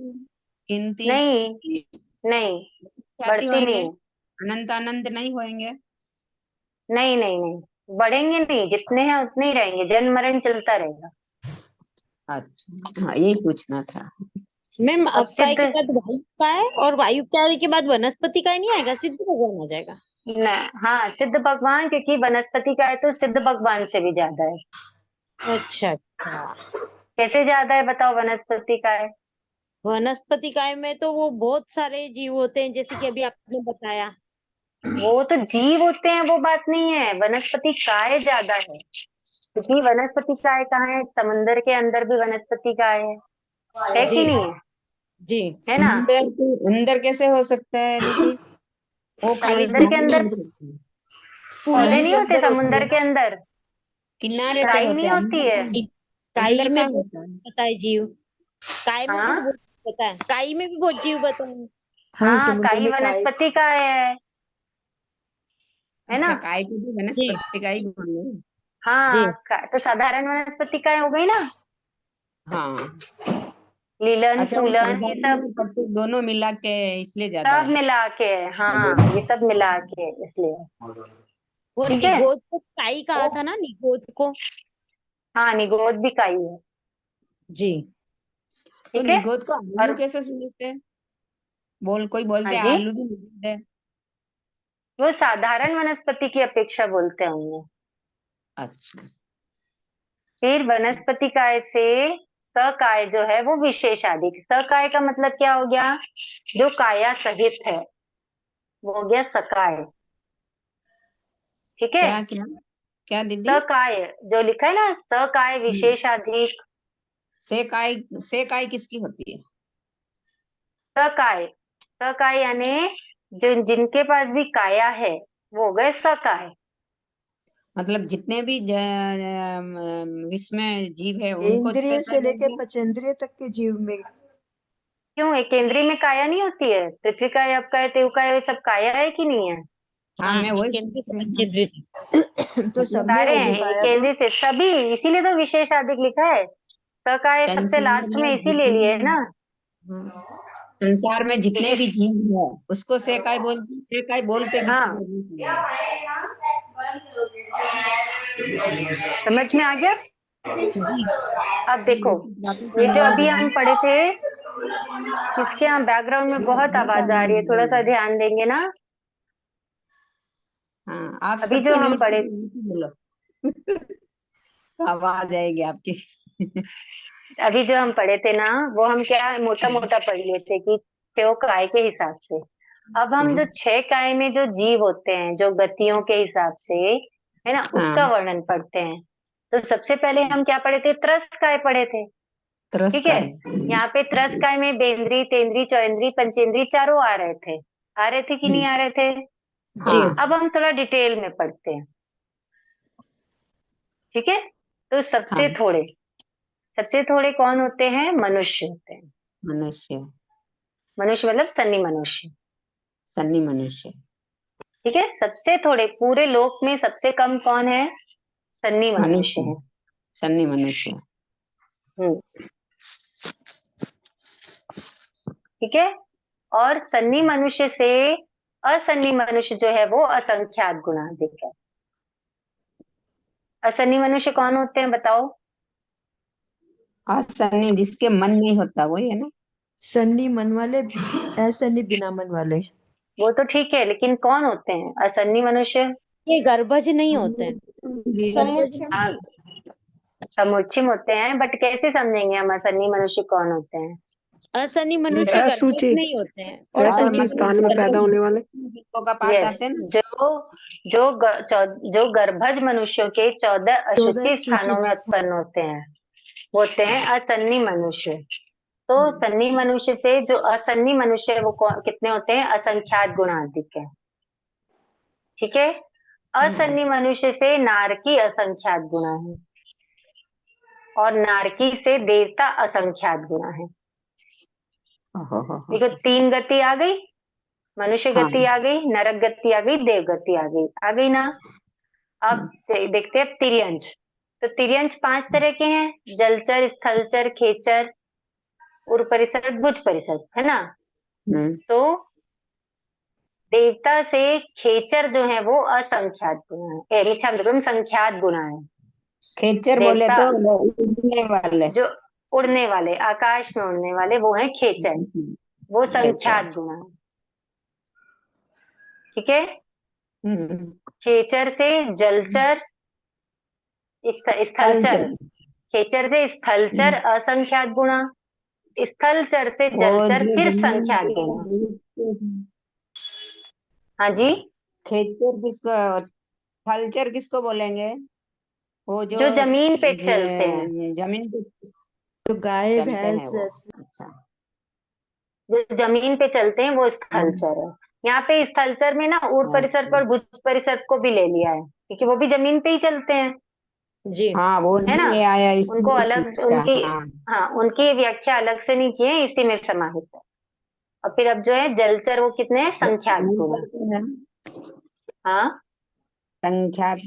गिनती। नहीं, नहीं ख्याति बढ़ती होंगे। नहीं है। अनंत अनंत नहीं होंगे। नहीं नहीं नहीं, बढ़ेंगे नहीं, जितने हैं उतने ही रहेंगे, जन्म मरण चलता रहेगा। अच्छा हाँ यही पूछना था। मैम अब अपकाय सिद्ध के बाद वायु का है और वायु के बाद वनस्पति का नहीं आएगा, सिद्ध भगवान आ जाएगा। न, हाँ, सिद्ध भगवान, क्योंकि वनस्पति का है तो सिद्ध भगवान से भी ज्यादा है। अच्छा अच्छा। कैसे ज्यादा है बताओ? वनस्पति का है, वनस्पति काय में तो वो बहुत सारे जीव होते हैं, जैसे कि अभी आपने बताया। वो तो जीव होते हैं, वो बात नहीं है, वनस्पति काय ज्यादा है, क्योंकि वनस्पति काय कहाँ है? समंदर के अंदर भी वनस्पति काय है जी कि नहीं है? जी। है ना। समुंदर के अंदर कैसे हो सकता है दीदी। वो खाली समुंदर के पानी में अंदर होते हैं। पौधे पानी नहीं के होते अंदर होती है समुंदर के ना। अंदर? किनारे पे काई होते नहीं हैं होती अंदर है? का। काई अंदर में का बहुत होता है। पता है जीव। काय में भी हाँ, बहुत पता है, काई में भी बहुत जीव बताए। हाँ हाँ, समुद्र काई में काय। वनस्पति का है ना। अच्छा काय को भी जी वनस्पति का ही बोल रहे हैं। जी। हाँ, तो साधारण वनस्पति काय हो गई ना, हाँ। लीलन अच्छा वो फूलन ये साधारण सब, और पत्ते दोनों मिला के इसलिए ज्यादा सब है। मिला के है, हाँ, ये सब मिला के इसलिए। वो ठीक है। निगोद को काई कहा था ना, निगोद को। हाँ, निगोद भी काई है। जी। तो ठीक है। निगोद को आलू और कैसे समझते हैं। कोई हाँ बोलते हैं जी, आलू भी निगोद है। वो साधारण वनस्पति की अपेक्षा बोलते होंगे। अच्छा। फिर वनस्पति काय से सकाय जो है वो विशेषाधिक। सकाय का मतलब क्या हो गया? जो काया सहित है वो हो गया सकाय। ठीक है। क्या क्या क्या दीदी। सकाय जो लिखा है ना, सकाय विशेषाधिक, सेकाई किसकी होती है? सकाय, सकाय यानी जो जिनके पास भी काया है वो हो गए सकाय। मतलब जितने भी विश्व में जीव है उनको इंद्रिय सेकाई से लेके बोलते हैं। पंचेंद्रिय तक के जीव में। क्यों, एक केंद्रीय में काया नहीं होती है? पृथ्वी काय, अब काय, तेव काय, ये सब काया है कि नहीं है? हाँ, हाँ, मैं वही केंद्रीय से पूछ रही हूँ। पंचेंद्रिय तक। तो सब मतलब में सारे होगी हैं, एक काया तो। केंद्रीय से सभी, इसीलिए तो विशेष अधिक लिखा है। सकाय सबसे संसार लास्ट में में इसीलिए लिए है ना। संसार में जितने भी क्योंकि जीव है उसको सेकाई बोलते किसी हाँ, को नहीं है। समझ में आ गया? जी। अब देखो, बातें ये जो समझ अभी में हम पढ़े थे, किसके यहाँ बैकग्राउंड में बहुत आवाज आ रही है, थोड़ा सा ध्यान देंगे ना। हाँ, आप अभी सबको जो हम म्यूट पढ़े, बोलो। आवाज आएगी आपकी। अभी जो हम पढ़े थे ना, वो हम क्या मोटा मोटा पढ़ लिए थे कि 6 काय के हिसाब से। अब हम जो 6 काय में जो जीव होते हैं, जो गतियों के हिसाब से, है ना, हाँ, उसका वर्णन पढ़ते हैं। तो सबसे पहले हम क्या पढ़े थे? त्रस काय पढ़े थे। तरस ठीक का है, है। यहाँ पे त्रस काय में बेंद्री, तेंद्री, चौंद्री, पंचेंद्री चारों आ रहे थे कि नहीं आ रहे थे? जी। हाँ, अब हम थोड़ा डिटेल में पढ़ते हैं। ठीक है, तो हाँ, सबसे थोड़े कौन होते हैं? मनुष्य होते हैं। मनुष्य, मनुष्य मतलब सन्नी मनुष्य। सन्नी मनुष्य, ठीक है, सबसे थोड़े पूरे लोक में सबसे कम कौन है? सन्नी मनुष्य मनुष्य, है। सन्नी मनुष्य। हम्म, ठीक है। और सन्नी मनुष्य से असन्नी मनुष्य जो है वो असंख्यात गुणाधिक है। असन्नी मनुष्य कौन होते हैं बताओ? हाँ, सन्नी जिसके मन नहीं होता वही है ना। सन्नी मन वाले, असन्नी बिना मन वाले। वो तो ठीक है, लेकिन कौन होते हैं असन्नी मनुष्य? ये गर्भज नहीं होते हैं। हाँ, समुच्चय होते हैं, बट कैसे समझेंगे हम असन्नी मनुष्य कौन होते हैं? असनी मनुष्य गर्भज असूची, नहीं होते हैं और और असूची सन्नी स्थान में मनुष्य पैदा गर्भज होने होते वाले। जीवों का पाठ यस, आते हैं ना। जो गर्भज मनुष्यों के 14 14 अशुचि स्थानों में सूची। उत्पन्न होते हैं, वो होते हैं असन्नी मनुष्य। तो सन्नी मनुष्य से जो असन्नी मनुष्य है वो कितने होते हैं? असंख्यात गुणाधिक है। ठीक है, असन्नी मनुष्य से नारकी असंख्यात गुणा है, और नारकी से देवता असंख्यात गुणा है। देखो, 3 गति आ गई, मनुष्य हाँ, गति आ गई, नरक गति आ गई, देव गति आ गई ना। अब देखते हैं तिर्यंच। तो तिर्यंच 5 तरह के हैं: जलचर, स्थलचर, खेचर, उर परिसर, भुज परिसर, है ना। तो देवता से खेचर जो है वो असंख्यात गुणा है, क्षमा संख्यात गुणा है। खेचर बोले देवता तो वो उड़ने वाले। जो उड़ने वाले, आकाश में उड़ने वाले, वो है खेचर, वो खेचर। संख्यात गुणा है। ठीक है, हम्म, खेचर से जलचर, स्थलचर, स्थलचर। खेचर से स्थलचर असंख्यात गुणा, स्थलचर से वो जलचर जो फिर जमीन संख्यात पे गुणा। हाँ जी, खेचर किसको, थलचर किसको बोलेंगे? वो जो जो जमीन पे चलते हैं, जमीन पे तो गाय चलते हैं भैंस वो। अच्छा। जो जमीन पे चलते हैं वो स्थलचर है। यहाँ पे स्थलचर में ना ऊर परिसर पर भुज परिसर को भी ले लिया है, क्योंकि वो भी जमीन पे ही चलते हैं, जी। हाँ, वो है ना। नहीं आया उनको इसलिए अलग, पूछा। उनकी, हाँ, हाँ, उनकी व्याख्या अलग से नहीं की है, इसी में समाहित है। और फिर अब जो है जलचर, वो कितने हैं? संख्यात गुणा। हाँ, संख्यात।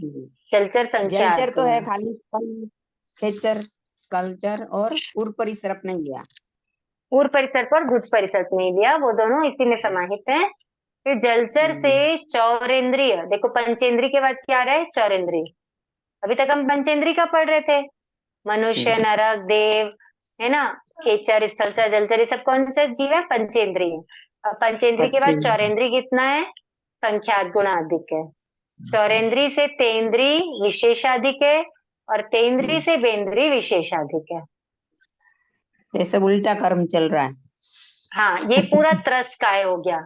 जलचर संख्यात जलचर तो है गुणा। खाली स्थल, खेचर, स्थलचर और उर परिसर अपने लिया। ऊर परिसर पर भुज परिसर नहीं लिया, वो दोनों इसी में समाहित हैं। फिर जलचर से चौरेंद्रिय, देखो पंचेंद्री के बाद क्या आ रहा है? चौरेंद्रिय। अभी तक हम पंचेंद्री का पढ़ रहे थे, मनुष्य, नरक, देव, है ना, खेचर, स्थलचर, जलचर, ये सब कौन से जीव है? पंचेंद्रिय। अब पंचेंद्री के बाद पच्चीस। चौरेंद्री कितना है? संख्यात गुणा अधिक है। चौरेंद्री से तेंद्री विशेषाधिक है, और तेंद्री से बेंद्री विशेषाधिक है। ये सब उल्टा कर्म चल रहा है। हाँ, ये पूरा त्रस काय हो गया।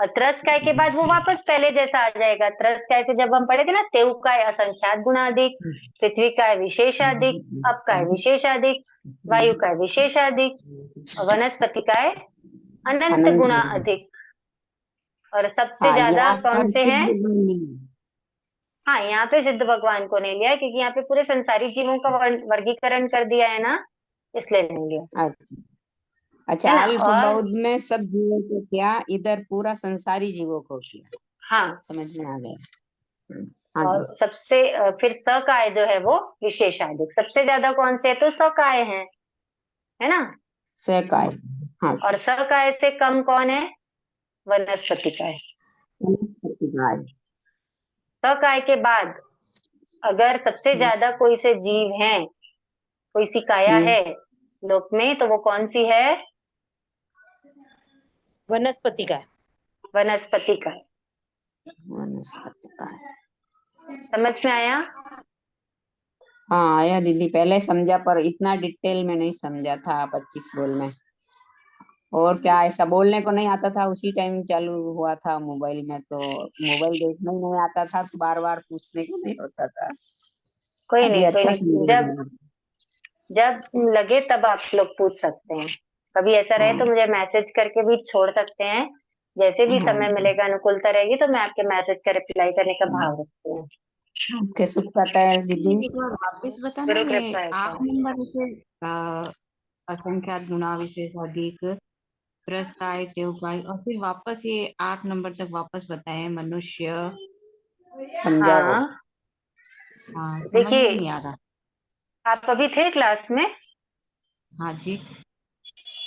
और त्रस काय के बाद वो वापस पहले जैसा आ जाएगा। त्रस काय से जब हम पढ़े थे ना, तेउ काय असंख्यात गुणाधिक, पृथ्वी काय विशेषाधिक, अप काय विशेषाधिक, वायु काय विशेषाधिक, और वनस्पति काय अनंत अनंत गुणा गुण। अधिक। और सबसे हाँ, ज्यादा यहाँ कौन पर से सिद्ध हैं? गुण नहीं है। हाँ, यहाँ पे सिद्ध भगवान को नहीं लिया, क्योंकि यहाँ पे पूरे संसारी जीवों का वर्गीकरण कर दिया है ना, इसलिए नहीं लिया, अच्छा अच्छा, है ना। अल्प और बौद्ध में सब जीवों को किया, इधर पूरा संसारी जीवों को किया। हाँ, समझ में आ गया। हाँ जी। और सबसे फिर सकाय जो है वो विशेषाधिक। सबसे ज्यादा कौन से है? तो सकाय है ना। सकाय। हाँ और सकाय से कम कौन है? वनस्पति काय। वनस्पतिकाय। सकाय के बाद अगर सबसे ज्यादा कोई से जीव है, कोई सी काया है लोक में, तो वो कौन सी है? वनस्पति का है। वनस्पति काय। वनस्पतिकाय। समझ में आया? हाँ आया दीदी, पहले समझा पर इतना डिटेल में नहीं समझा था 25 बोल में। और क्या, ऐसा बोलने को नहीं आता था, उसी टाइम चालू हुआ था मोबाइल में, तो मोबाइल देखना ही नहीं आता था, तो बार बार पूछने को नहीं होता था। कोई अभी नहीं, कोई अच्छा नहीं। समझ जब में आ जब लगे तब आप लोग पूछ सकते हैं। कभी ऐसा रहे तो हाँ। मुझे मैसेज करके भी छोड़ सकते हैं। जैसे भी हाँ समय जी। मिलेगा, अनुकूलता रहेगी, तो मैं आपके मैसेज का रिप्लाई करने का भाव रखती हूँ। आपके सुख पता है दीदी। एक बार वापस बताना, गुरु ये कृपा है 8 सर। नंबर से असंख्यात गुणा विशेष अधिक, त्रस काय, तेव काय, और फिर वापस ये 8 नंबर तक वापस बताए मनुष्य। समझाओ। हाँ, हाँ, समझ में देखिए, नहीं आ रहा। आप अभी थे क्लास में? हाँ जी।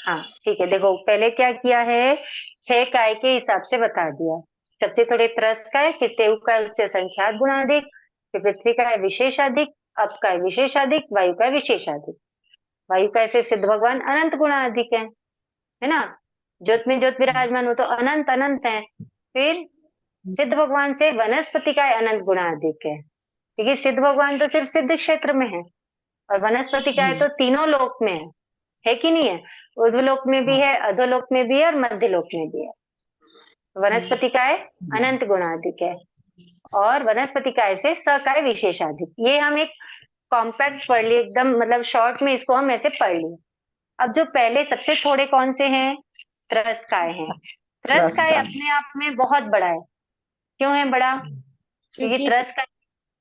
हाँ, ठीक है। देखो, पहले क्या किया है, 6 काय के हिसाब से बता दिया। सबसे थोड़े त्रस काय, फिर तेउ काय उससे संख्यात गुणाधिक, फिर पृथ्वी काय विशेषाधिक, अप काय विशेषाधिक, वायु काय विशेषाधिक। वायु काय से सिद्ध भगवान अनंत गुणाधिक है ना। ज्योत में ज्योत विराजमान, हो तो अनंत अनंत है। फिर सिद्ध भगवान से वनस्पति काय अनंत गुणाधिक है, क्योंकि सिद्ध भगवान तो सिर्फ सिद्ध क्षेत्र में है, और वनस्पति काय तो तीनों लोक में है कि नहीं है? ऊर्ध्वलोक में भी है, अधोलोक में भी है, और मध्य लोक में भी है। वनस्पति काय अनंत गुणाधिक है, और वनस्पति काय से सकाय विशेषाधिक। ये हम एक कॉम्पैक्ट पढ़ लिए, एकदम मतलब शॉर्ट में इसको हम ऐसे पढ़ लिए। अब जो पहले सबसे थोड़े कौन से हैं? त्रस काय हैं। त्रस रस काय का। अपने आप में बहुत बड़ा है। क्यों है बड़ा? क्योंकि क्योंकि त्रस काय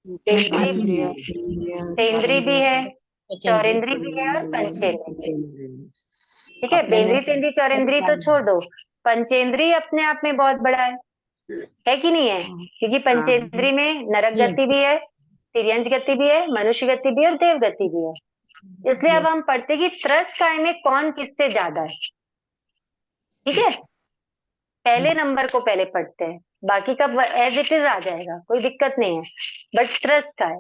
इंद्रिय, इंद्रिय, इंद्रिय, तेंद्री भी चौरिंद्रिय, है, पचेंद्रिय। चौरिंद्री भी है, और पंचेंद्री भी। ठीक है, अपने में बेंद्री तेंद्री चौरिंद्री तो छोड़ दो, पंचेंद्री अपने आप में बहुत बड़ा है कि नहीं है? क्योंकि हाँ पंचेंद्री में नरक जी। गति भी है, तिर्यंज गति भी है, मनुष्य गति भी है, और देव गति भी है। इसलिए अब हम पढ़ते कि त्रस काय में कौन किससे ज्यादा है। ठीक है, पहले नंबर को पहले पढ़ते हैं, बाकी का एज इट इज आ जाएगा, कोई दिक्कत नहीं है। बट त्रस काय,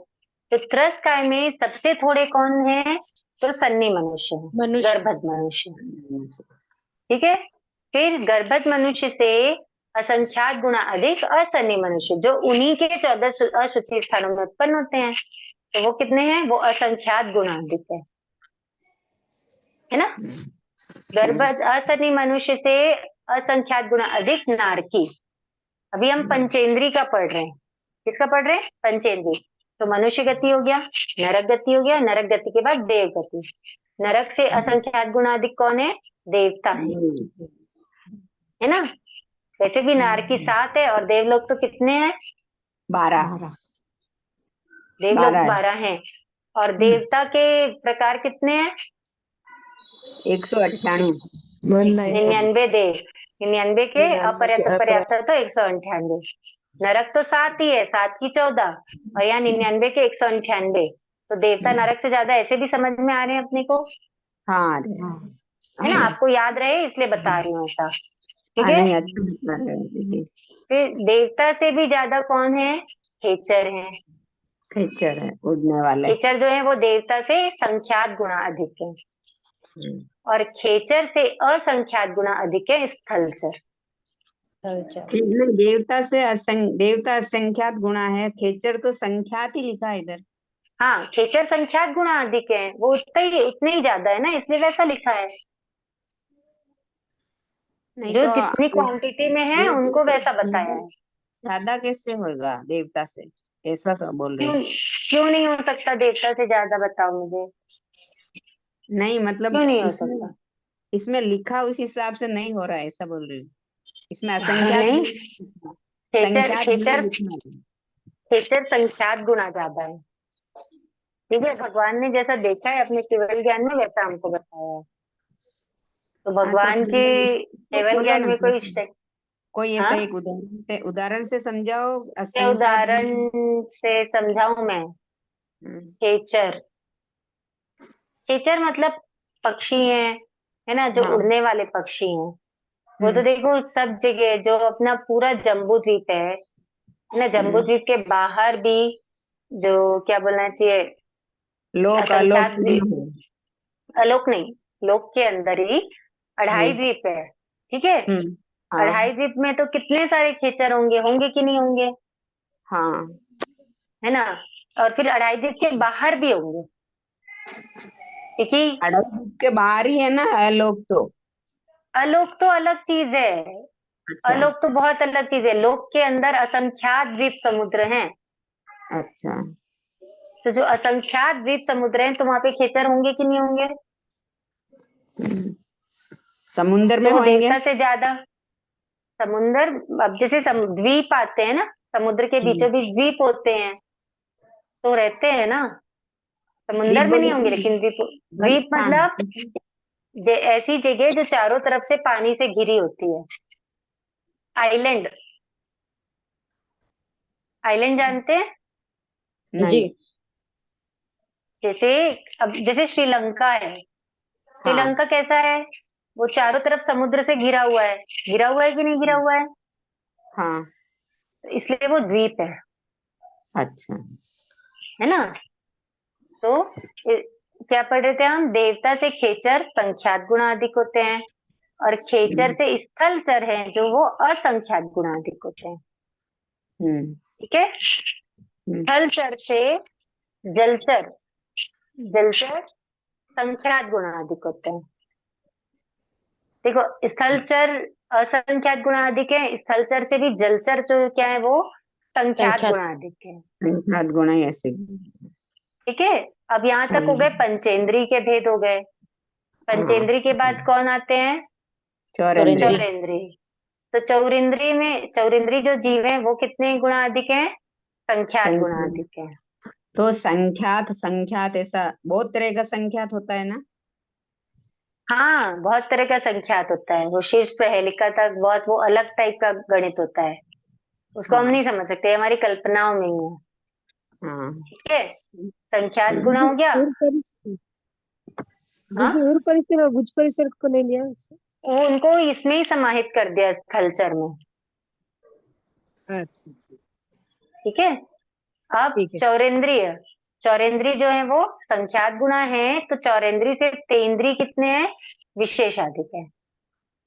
तो त्रस काय में सबसे थोड़े कौन है? तो सन्नी मनुष्य है, मनुष्य। गर्भज मनुष्य। ठीक है, फिर गर्भज मनुष्य से असंख्यात गुणा अधिक असन्नी मनुष्य, जो उन्हीं के 14 अशुचि स्थानों में उत्पन्न होते हैं, तो वो कितने हैं? वो असंख्यात गुणा अधिक है ना। गर्भज असन्नी मनुष्य से असंख्यात गुणा अधिक नारकी। अभी हम पंचेंद्री का पढ़ रहे हैं। किसका पढ़ रहे हैं? पंचेंद्री। तो मनुष्य गति हो गया, नरक गति हो गया, नरक गति के बाद देव गति। नरक से असंख्यात गुणा अधिक कौन है? देवता है ना। वैसे भी नारकी 7 है, और देवलोक तो कितने हैं? 12। देवलोक 12 हैं, और देवता के प्रकार कितने हैं? 198। 99 देव, 99 के 99 अपर्याप्त के पर्याप्त तो 198। नरक तो 7 ही है, 7 की 14, और यहाँ 99 के 198। तो देवता नरक से ज्यादा, ऐसे भी समझ में आ रहे हैं अपने को, हाँ है ना। आपको याद रहे इसलिए बता रही हूँ ऐसा। ठीक हाँ, है, नहीं अच्छा बता रहे हो दीदी। फिर देवता से भी ज्यादा कौन है? खेचर है। खेचर है, उड़ने वाले। खेचर जो है वो देवता से संख्यात गुणा अधिक है, और खेचर से असंख्यात गुणा अधिक है स्थलचर। नहीं, देवता असंख्यात गुणा है, खेचर तो संख्यात ही लिखा है इधर। हाँ, खेचर संख्यात गुणा अधिक है, वो उतने ही ज्यादा है ना, इसलिए वैसा लिखा है। नहीं जो तो जितनी क्वांटिटी में है उनको वैसा बताया है। ज्यादा कैसे होगा देवता से, ऐसा सब बोल रही क्यों हूँ। क्यों नहीं हो सकता देवता से ज्यादा, बताओ मुझे, नहीं मतलब क्यों नहीं हो इसमें सकता? इसमें लिखा उस हिसाब से नहीं हो रहा है, ऐसा बोल रही हूँ। इसमें असंख्यात नहीं, खेचर संख्यात गुण खेचर लिखना है। खेचर संख्यात गुना ज्यादा है। ठीक है, भगवान ने जैसा देखा है अपने केवल ज्ञान में वैसा हमको बताया है। तो हाँ तो भगवान के तो केवल बोलो ज्ञान ना में कोई कैसे? कोई ऐसा हाँ, एक उदाहरण से समझाओ क्या असंख्यात उदाहरण गुण। से समझाऊं मैं? हम्म, खेचर, खेचर मतलब पक्षी हैं, है ना, जो हाँ। उड़ने वाले पक्षी हैं। वो तो हम्म, देखो सब जगह, जो अपना पूरा जम्बू द्वीप है ना, जम्बू हम्म। द्वीप के बाहर भी, जो क्या बोलना चाहिए, लोक आलोक असंख्यात तीनों है। आलोक नहीं, लोक के अंदर ही अढ़ाई हम्म, द्वीप है। ठीक है, हाँ अढ़ाई द्वीप में तो कितने सारे खेचर होंगे, होंगे कि नहीं होंगे, हाँ। है ना। और फिर अढ़ाई द्वीप के बाहर भी होंगे, क्योंकि अड़ब के बाहर ही है ना लोक तो। आलोक तो अलग चीज है, अच्छा आलोक तो बहुत अलग चीज है। लोक के अंदर असंख्यात द्वीप समुद्र हैं। अच्छा। तो जो असंख्यात द्वीप समुद्र हैं, तो वहां पे खेचर होंगे कि नहीं होंगे? हम्म, समुंदर में तो वो होंगे। देवता से ज्यादा, समुंदर, अब जैसे द्वीप आते हैं ना, समुद्र के हम्म, बीचों बीच द्वीप होते हैं, तो रहते हैं ना, दीप समुंदर में बोले नहीं होंगे, तो लेकिन द्वीप, वन द्वीप स्थान। मतलब ऐसी जगह जो चारों तरफ से पानी से घिरी होती है। आइलैंड, आइलैंड जानते हैं? जी। नहीं। जैसे, अब जैसे श्रीलंका है, हाँ श्रीलंका कैसा है? वो चारों तरफ समुद्र से घिरा हुआ है, घिरा हुआ है कि नहीं घिरा हुआ है? हाँ। तो इसलिए वो द्वीप अच्छा। है ना। तो क्या पढ़ रहे थे हम? देवता से खेचर संख्यात गुणा अधिक होते हैं, और खेचर हम्म, से स्थलचर हैं जो वो असंख्यात गुणा अधिक होते हैं। हम्म, ठीक है, हम्म, स्थलचर से जलचर, जलचर संख्यात गुणा अधिक होते हैं। देखो, स्थलचर असंख्यात गुणा अधिक है, स्थलचर से भी जलचर जो क्या है, वो संख्यात संख्यात। गुणा अधिक है। संख्यात गुण ही ऐसे। ठीक है, अब यहाँ तक हो हाँ गए पंचेंद्री के भेद हो गए। हाँ। पंचेंद्री के बाद कौन आते हैं? चौरेंद्री। चौरेंद्री। चौरेंद्री। तो चौरिंद्री में, चौरिंद्री जो जीव है वो कितने गुणा अधिक है? संख्यात गुणा संख्या, अधिक है। तो संख्यात संख्यात ऐसा बहुत तरह का संख्यात होता है ना। हाँ, बहुत तरह का संख्यात होता है, वो शीर्ष प्रहेलिका तक बहुत वो अलग टाइप का गणित होता है, उसको हम हाँ नहीं समझ सकते, हमारी कल्पनाओं में ही है। हाँ। ठीक है, संख्यात गुणा हम्म, हो गया। उर परिसर, हाँ, दीदी उर परिसर और भुज परिसर को ले लिया इसमें। वो उनको इसमें ही समाहित कर दिया स्थलचर में। अच्छा अच्छा, ठीक है, अब ठीक है। चौरेंद्रीय, चौरेंद्री जो है वो संख्यात गुणा है, तो चौरेंद्री से तेंद्री कितने हैं? विशेषाधिक है।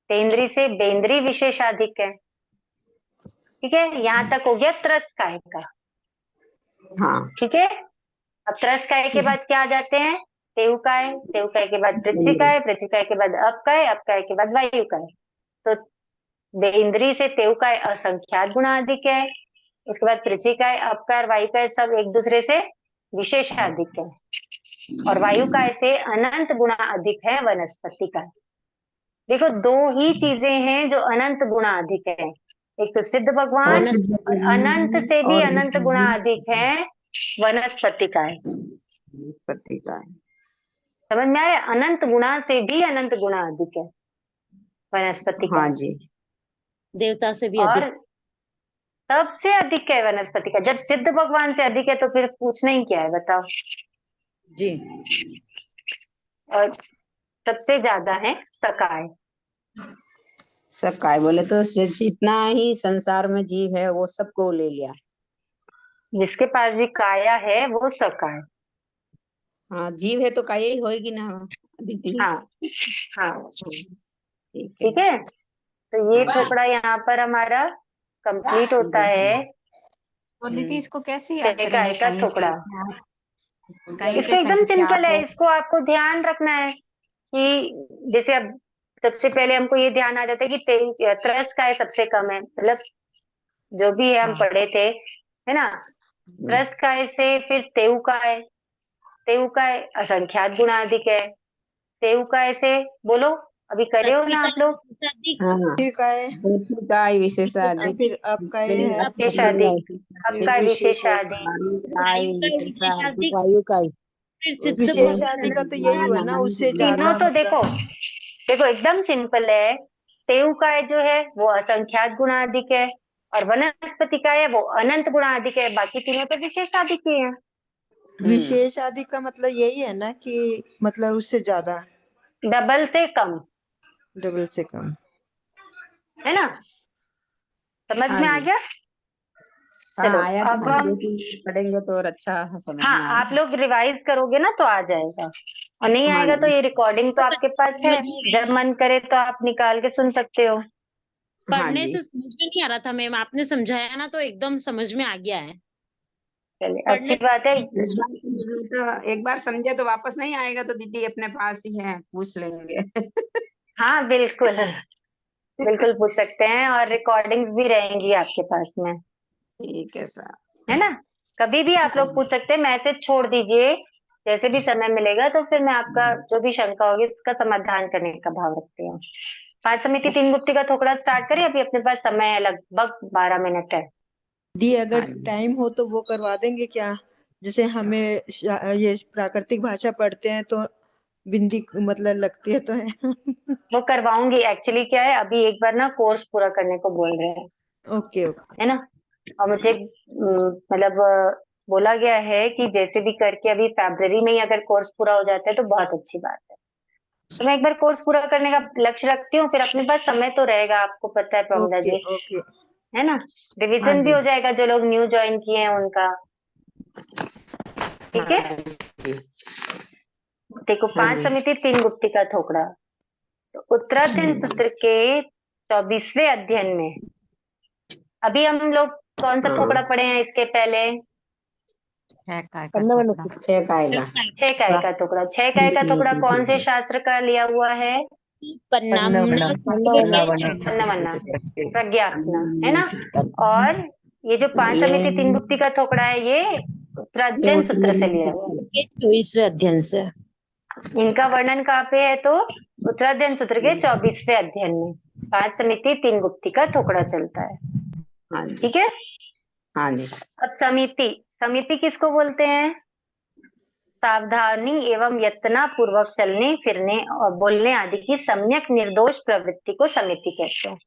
तेंद्री से बेंद्री विशेषाधिक है। ठीक है, यहाँ तक हो गया त्रस्काय का। हाँ। ठीक है, अब त्रस्काय के बाद क्या आ जाते हैं? तेउकाय, तेउकाय के बाद पृथ्वीकाय, पृथ्वीकाय के बाद अपकाय, अपकाय के बाद वायुकाय। तो बेंद्री से तेउकाय असंख्यात गुणा अधिक है, उसके बाद पृथ्वीकाय, अपकाय, वायुकाय सब एक दूसरे से विशेषाधिक है, और वायुकाय से अनंत गुणा अधिक है वनस्पति का। देखो, दो ही चीजें हैं जो अनंत गुणा अधिक है, एक तो सिद्ध और भगवान, सिद्ध और अनंत भगवान से भी और अनंत गुणा अधिक है वनस्पति का है। बृहस्पति का है। समझ में आया? अनंत गुणा से भी अनंत गुणा अधिक है वनस्पति का हाँ है। जी। देवता से भी और अधिक। सबसे अधिक है वनस्पति का, जब सिद्ध भगवान से अधिक है तो फिर पूछना ही क्या है, बताओ। जी। और सबसे ज्यादा है सकाय। सब काय बोले तो जितना ही संसार में जीव है वो सबको ले लिया। जिसके पास भी काया है वो सकाय। हाँ जीव है तो काया ही होएगी ना दीदी। हाँ, हाँ, ठीक है। ठीक है। तो ये टुकड़ा यहाँ पर हमारा कंप्लीट होता है, और दीदी इसको कैसे याद काय करेंगे? का कहीं से टुकड़ा। कहीं इसको पे एकदम सिंपल संख्यात है, है। इसको आपको ध्यान रखना है कि जैसे अब सबसे पहले हमको ये ध्यान आ जाता है कि त्रस काय सबसे कम है, मतलब जो भी है हम हाँ। पढ़े थे, है ना। त्रस काय से फिर तेऊ काय, तेऊ काय असंख्यात गुणाधिक है। तेऊ काय से बोलो, अभी करे हो ना आप लोग। अधिक हाँ, ठीक है, व्यक्ति का विशेषाधिक, फिर आपका ये है विशेषाधिक, आपका विशेषाधिक, आयु का विशेषाधिक, वायु का ही। फिर सिद्ध विशेषादि का तो यही हुआ ना, उससे तीनों ज्यादा तो मतलब देखो, देखो एकदम सिंपल है। तेऊ काय जो है वो असंख्यात गुणाधिक है, और वनस्पति का है वो अनंत गुणाधिक है। बाकी तीनों तो विशेषाधिक ही है। विशेषादि का मतलब यही है ना कि मतलब उससे ज्यादा, डबल से कम, डबल से कम। है ना। समझ हाँ में आ जी। गया। हाँ, चलो आया तो अब हम, पढ़ेंगे तो और अच्छा समझ हाँ में आप आएगा। लोग रिवाइज करोगे ना तो आ जाएगा, और नहीं हाँ आएगा तो जी। ये रिकॉर्डिंग तो आपके पास है, समझ में जब मन करे तो आप निकाल के सुन सकते हो। हाँ पढ़ने जी। से समझ में नहीं आ रहा था मैम, आपने समझाया ना तो एकदम समझ में आ गया है। चलिए अच्छी पढ़ने से बात है। एक बार समझे तो वापस नहीं आएगा, तो दीदी अपने पास ही है, पूछ लेंगे। हाँ बिल्कुल, बिल्कुल पूछ सकते हैं, और रिकॉर्डिंग्स भी रहेंगी आपके पास में, ठीक है सर। है ना। कभी भी आप लोग पूछ सकते हैं, मैसेज छोड़ दीजिए, जैसे भी समय मिलेगा तो फिर मैं आपका जो भी शंका होगी उसका समाधान करने का भाव रखती हूँ। पाठ समिति तीन गुप्ती का थोड़ा स्टार्ट करें, अभी अपने पास समय है लगभग 12 मिनट है। दी अगर हाँ जी। टाइम हो तो वो करवा देंगे क्या? जैसे हमें ये प्राकृतिक भाषा पढ़ते हैं तो बिंदी मतलब लगती है तो है। वो करवाऊंगी, एक्चुअली क्या है अभी एक बार ना कोर्स पूरा करने को बोल रहे हैं, ओके ओके। है ना। और मुझे मतलब बोला गया है कि जैसे भी करके अभी फरवरी में ही अगर कोर्स पूरा हो जाता है तो बहुत अच्छी बात है। तो मैं एक बार कोर्स पूरा करने का लक्ष्य रखती हूँ, फिर अपने पास समय तो रहेगा, आपको पता है प्रमोदा ओके जी, ओके। है ना। हाँ रिवीजन भी जी। हो जाएगा, जो लोग न्यू ज्वाइन किए हैं उनका, ठीक है। हाँ जी। देखो हाँ पांच जी। समिति तीन गुप्ती का थोकड़ा, तो उत्तराधीन सूत्र के 24वें अध्ययन में अभी हम लोग कौन सा थोकड़ा पढ़े हैं इसके पहले? 6 काय का अन्नवर्ण टुकड़ा। सूत्र। 6 का आएगा। 6 काय का टुकड़ा। 6 काय का टुकड़ा कौन से शास्त्र का लिया हुआ है? पन्ना सूत्र के अन्ना वन्ना, प्रज्ञापना, है ना। और ये जो पांच समिति तीन गुप्ती का थोकड़ा है ये उत्तराध्ययन सूत्र से लिया हुआ है। 24वें अध्ययन से। इनका वर्णन कहाँ पे है? तो उत्तराध्ययन सूत्र के 24वें अध्ययन में पांच समिति तीन गुप्ती का थोकड़ा चलता है, हाँ जी। ठीक है। हाँ जी। अब समिति, समिति किसको बोलते हैं? सावधानी एवं यत्ना पूर्वक चलने फिरने और बोलने आदि की सम्यक निर्दोष प्रवृत्ति को समिति कहते हैं।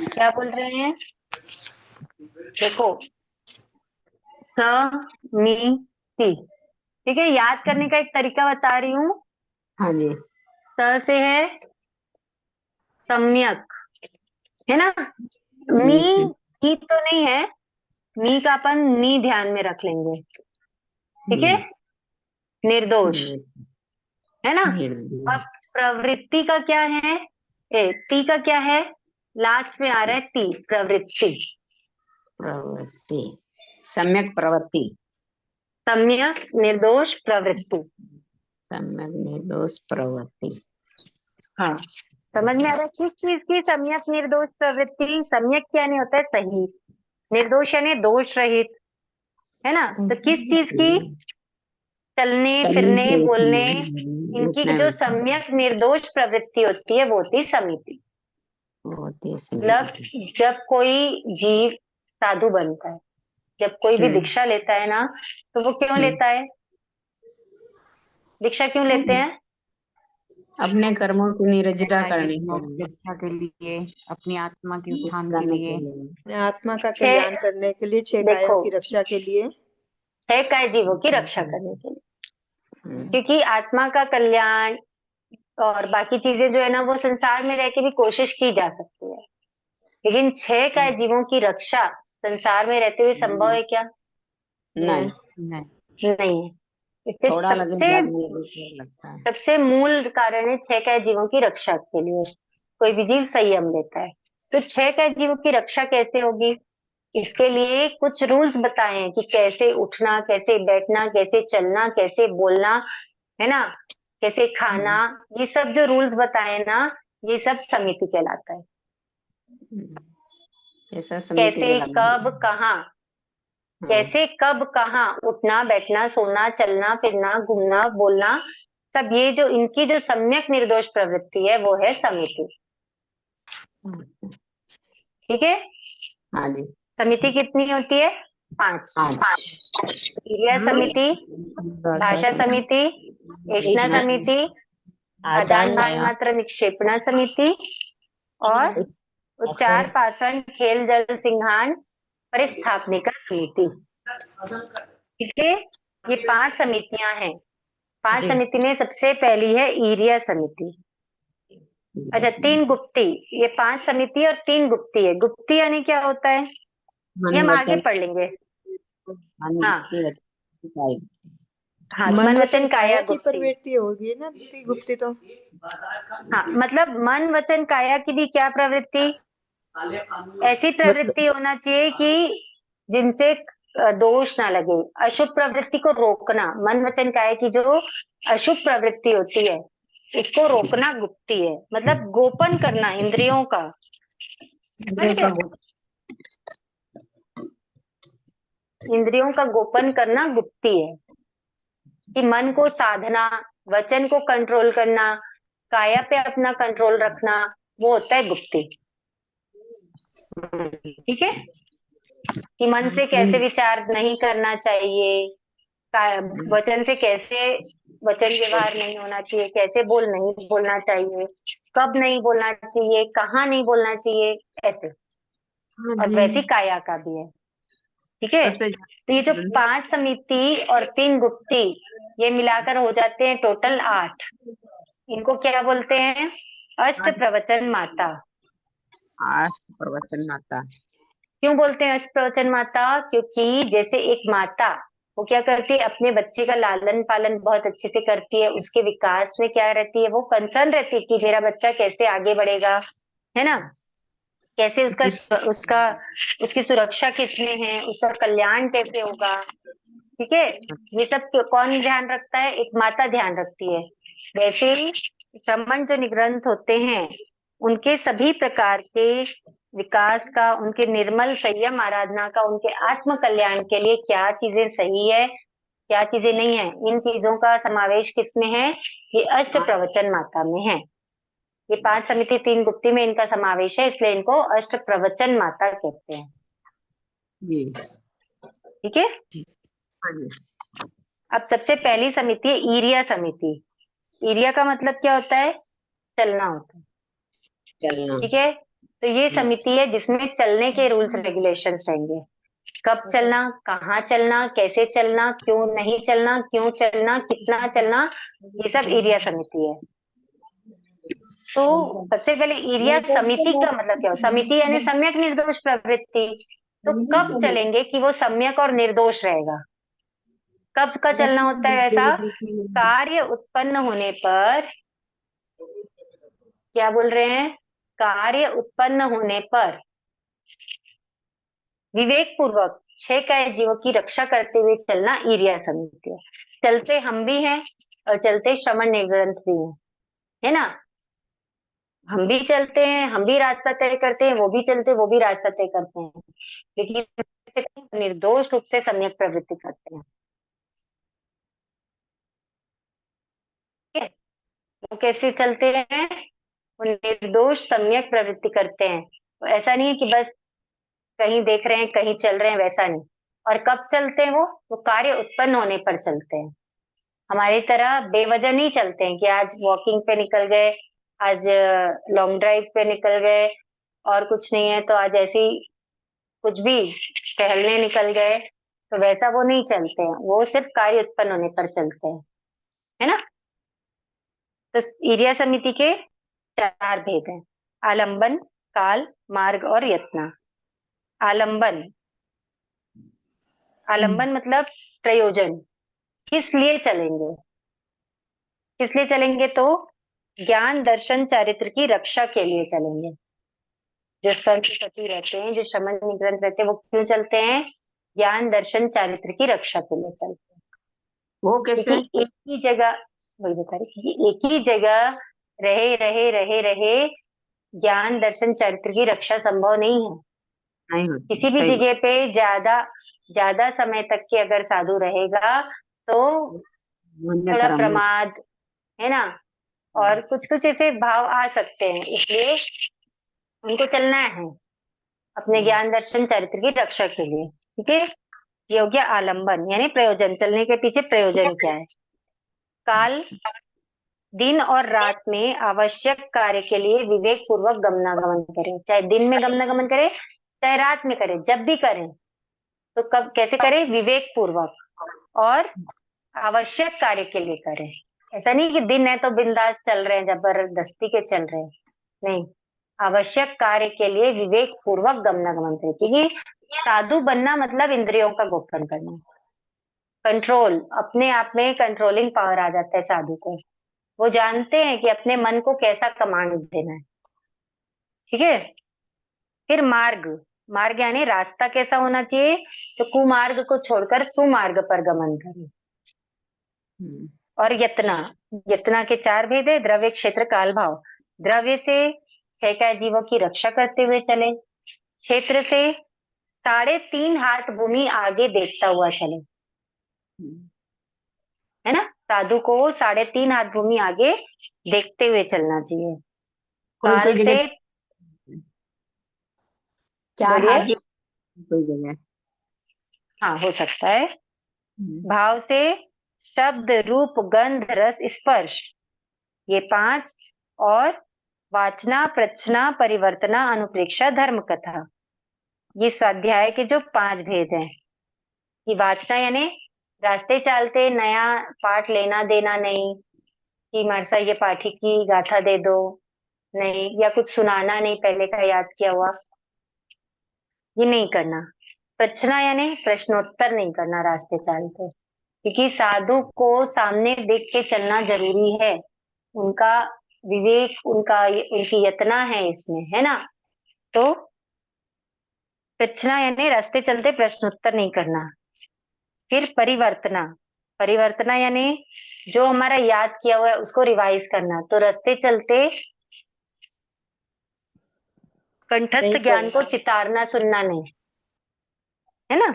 क्या बोल रहे हैं? देखो, समिति, ठीक है। याद करने का एक तरीका बता रही हूँ। हाँ जी। स से है सम्यक, है ना। नी से नी तो नहीं है, नी का अपन नी ध्यान में रख लेंगे, ठीक है। निर्दोष, है ना। अब प्रवृत्ति का क्या है? ती का क्या है? लास्ट में आ रहा है ती, प्रवृत्ति। प्रवृत्ति, सम्यक प्रवृत्ति, सम्यक निर्दोष प्रवृत्ति। सम्यक निर्दोष प्रवृत्ति। हाँ, समझ में आ रहा है किस चीज की सम्यक निर्दोष प्रवृत्ति? सम्यक क्या नहीं होता है? सही। निर्दोष यानी दोष रहित, है ना। तो किस चीज की? चलने फिरने बोलने, इनकी जो सम्यक निर्दोष प्रवृत्ति होती है वो होती है समिति। मतलब जब कोई जीव साधु बनता है, जब कोई भी दीक्षा लेता है ना, तो वो क्यों लेता है? दीक्षा क्यों लेते हैं? अपने कर्मों की निर्जरा करने मोक्ष के रक्षा के लिए, अपनी आत्मा के लिए, उत्थान के लिए। अपने आत्मा का कल्याण करने के लिए, 6 कायों देखो, की रक्षा के लिए। 6 काय जीवों की रक्षा करने के लिए, क्योंकि आत्मा का कल्याण और बाकी चीजें जो है ना वो संसार में रह के भी कोशिश की जा सकती है, लेकिन 6 काय जीवों की रक्षा संसार में रहते हुए संभव है क्या? नहीं, नहीं है। इससे थोड़ा लगे सबसे ज्यादा लगे लगता है। सबसे मूल कारण है 6 काय जीवों की रक्षा के लिए कोई भी जीव संयम लेता है। तो 6 काय जीवों की रक्षा कैसे होगी? इसके लिए कुछ रूल्स बताए हैं कि कैसे उठना, कैसे बैठना, कैसे चलना, कैसे बोलना, है ना, कैसे खाना, ये सब जो रूल्स बताए ना, ये सब समिति कहलाता है। ऐसा समिति कैसे के कब कहाँ, कैसे कब कहाँ उठना बैठना सोना चलना फिरना घूमना बोलना, सब ये जो इनकी जो सम्यक निर्दोष प्रवृत्ति है वो है समिति। ठीक है। हाँ जी। समिति कितनी होती है? 5। क्रिया समिति, भाषा समिति, ऐष्णा समिति, आदान भान मात्र निक्षेपणा समिति और उच्चार पाषण खेल जल सिंहान परिस्थापनिका समिति। ठीक है। ये 5 समितियां हैं। 5 समिति में सबसे पहली है ईरिया समिति। अच्छा, 3 गुप्ती, ये 5 समिति और 3 गुप्ती है। गुप्ती यानी क्या होता है ये हम आगे पढ़ लेंगे। हाँ, मन वचन काया की गुप्ती। प्रवृत्ति होगी ना गुप्ती तो। हाँ, मतलब मन वचन काया की भी क्या प्रवृत्ति, ऐसी प्रवृत्ति होना चाहिए कि जिनसे दोष ना लगे। अशुभ प्रवृत्ति को रोकना, मन वचन काया की जो अशुभ प्रवृत्ति होती है इसको रोकना गुप्ती है। मतलब गोपन करना इंद्रियों का। इंद्रियों का गोपन करना गुप्ती है। कि मन को साधना, वचन को कंट्रोल करना, काया पे अपना कंट्रोल रखना, वो होता है गुप्ती। ठीक है। कि मन से कैसे विचार नहीं करना चाहिए, वचन से कैसे वचन व्यवहार नहीं होना चाहिए, कैसे बोल नहीं बोलना चाहिए, कब नहीं बोलना चाहिए, कहाँ नहीं बोलना चाहिए, ऐसे। और वैसी काया का भी है। ठीक है। तो ये जो 5 समिति और 3 गुप्ती ये मिलाकर हो जाते हैं टोटल 8। इनको क्या बोलते हैं? अष्ट प्रवचन माता। अष्ट प्रवचन माता क्यों बोलते हैं अष्ट प्रवचन माता? क्योंकि जैसे एक माता वो क्या करती है, अपने बच्चे का लालन पालन बहुत अच्छे से करती है, उसके विकास में क्या रहती है, वो कंसर्न रहती है कि मेरा बच्चा कैसे आगे बढ़ेगा, है ना, कैसे उसका उसकी सुरक्षा किसमें है, उसका कल्याण कैसे होगा। ठीक है। ये सब कौन ध्यान रखता है? एक माता ध्यान रखती है। वैसे ही श्रमण जो निग्रंथ होते हैं उनके सभी प्रकार के विकास का, उनके निर्मल संयम आराधना का, उनके आत्म कल्याण के लिए क्या चीजें सही है क्या चीजें नहीं है, इन चीजों का समावेश किसमें है? ये अष्ट प्रवचन माता में है। ये 5 समिति 3 गुप्ती में इनका समावेश है, इसलिए इनको अष्ट प्रवचन माता कहते हैं। ठीक है। अब सबसे पहली समिति है ईरिया समिति। ईरिया का मतलब क्या होता है? चलना होता है। ठीक है। तो ये समिति है जिसमें चलने के रूल्स रेगुलेशंस रहेंगे। कब चलना, कहाँ चलना, कैसे चलना, क्यों नहीं चलना, क्यों चलना, कितना चलना, ये सब ईरिया समिति है। तो सबसे पहले ईरिया समिति का मतलब क्या हो? समिति यानी सम्यक निर्दोष प्रवृत्ति। तो कब चलेंगे कि वो सम्यक और निर्दोष रहेगा? कब का चलना होता है ऐसा? कार्य उत्पन्न होने पर, क्या बोल रहे हैं, कार्य उत्पन्न होने पर विवेक पूर्वक 6 काय जीवों की रक्षा करते हुए चलना ईरिया समिति है। चलते हम भी हैं और चलते श्रमण निग्रंथ भी हैं, है ना। हम भी चलते हैं, हम भी रास्ता तय करते हैं, वो भी चलते, वो भी रास्ता तय करते हैं, लेकिन निर्दोष रूप से सम्यक प्रवृत्ति करते हैं। वो कैसे चलते हैं? वो निर्दोष सम्यक प्रवृत्ति करते हैं। तो ऐसा नहीं है कि बस कहीं देख रहे हैं कहीं चल रहे हैं, वैसा नहीं। और कब चलते हैं? वो कार्य उत्पन्न होने पर चलते हैं। हमारी तरह बेवजह नहीं चलते हैं कि आज वॉकिंग पे निकल गए, आज लॉन्ग ड्राइव पे निकल गए और कुछ नहीं है तो आज ऐसे ही कुछ भी टहलने निकल गए, तो वैसा वो नहीं चलते हैं। वो सिर्फ कार्य उत्पन्न होने पर चलते हैं, है ना। तो ईरिया समिति के 4 भेद हैं: आलंबन, काल, मार्ग और यत्न। आलंबन, आलंबन मतलब प्रयोजन। किस लिए चलेंगे? किस लिए चलेंगे? तो ज्ञान दर्शन चारित्र की रक्षा के लिए चलेंगे। जो संत सती रहते हैं, जो शमन निग्रंथ रहते हैं, वो क्यों चलते हैं? ज्ञान दर्शन चारित्र की रक्षा के लिए चलते हैं। वो कैसे? एक ही जगह वही बता रही कि एक ही जगह रहे रहे रहे रहे ज्ञान दर्शन चरित्र की रक्षा संभव नहीं है। नहीं होती, किसी भी सही जगह पे ज्यादा ज्यादा समय तक के अगर साधु रहेगा तो पुण्य थोड़ा कर्म। प्रमाद, है ना, और कुछ कुछ ऐसे भाव आ सकते हैं, इसलिए उनको चलना है अपने ज्ञान दर्शन चरित्र की रक्षा के लिए। ठीक है। योग्य आलंबन यानी प्रयोजन, चलने के पीछे प्रयोजन क्या है। काल, दिन और रात में आवश्यक कार्य के लिए विवेक पूर्वक गमनागमन करें, चाहे दिन में गमनागमन करें चाहे रात में करें, जब भी करें तो कब कैसे करें, विवेक पूर्वक और आवश्यक कार्य के लिए करें। ऐसा नहीं कि दिन है तो बिंदास चल रहे हैं, जबरदस्ती के चल रहे हैं, नहीं, आवश्यक कार्य के लिए विवेक पूर्वक गमनागमन करें। क्योंकि साधु बनना मतलब इंद्रियों का गोपन करना, कंट्रोल, अपने आप में कंट्रोलिंग पावर आ जाता है साधु को। वो जानते हैं कि अपने मन को कैसा कमांड देना है। ठीक है। फिर मार्ग, मार्ग यानी रास्ता कैसा होना चाहिए, तो कुमार्ग को छोड़कर सुमार्ग पर गमन करें। और यत्ना, यत्ना के 4 भेद है, द्रव्य, क्षेत्र, काल, भाव। द्रव्य से 6 जीवों की रक्षा करते हुए चले, क्षेत्र से 3.5 हाथ भूमि आगे देखता हुआ चले, है ना, साधु को 3.5 हाथ भूमि आगे देखते हुए चलना चाहिए। कोई कोई काल जगह से 4 बोलिए, हाथ भी, कोई जगह। हाँ हो सकता है। भाव से शब्द, रूप, गंध, रस, स्पर्श, ये 5, और वाचना, प्रचना, परिवर्तना, अनुप्रेक्षा, धर्म कथा, ये स्वाध्याय के जो 5 भेद हैं। कि वाचना यानी रास्ते चलते नया पाठ लेना देना नहीं, कि मरसा ये पाठी की गाथा दे दो, नहीं, या कुछ सुनाना नहीं पहले का याद किया हुआ, ये नहीं करना। प्रश्ना यानी प्रश्नोत्तर नहीं करना रास्ते चलते, क्योंकि साधु को सामने देख के चलना जरूरी है। उनका विवेक, उनकी यत्ना है इसमें, है ना। तो प्रश्ना यानी रास्ते चलते प्रश्नोत्तर नहीं करना। फिर परिवर्तना, परिवर्तना यानी जो हमारा याद किया हुआ है उसको रिवाइज करना, तो रास्ते चलते कंठस्थ नहीं ज्ञान को करना। चितारना सुनना नहीं, है ना।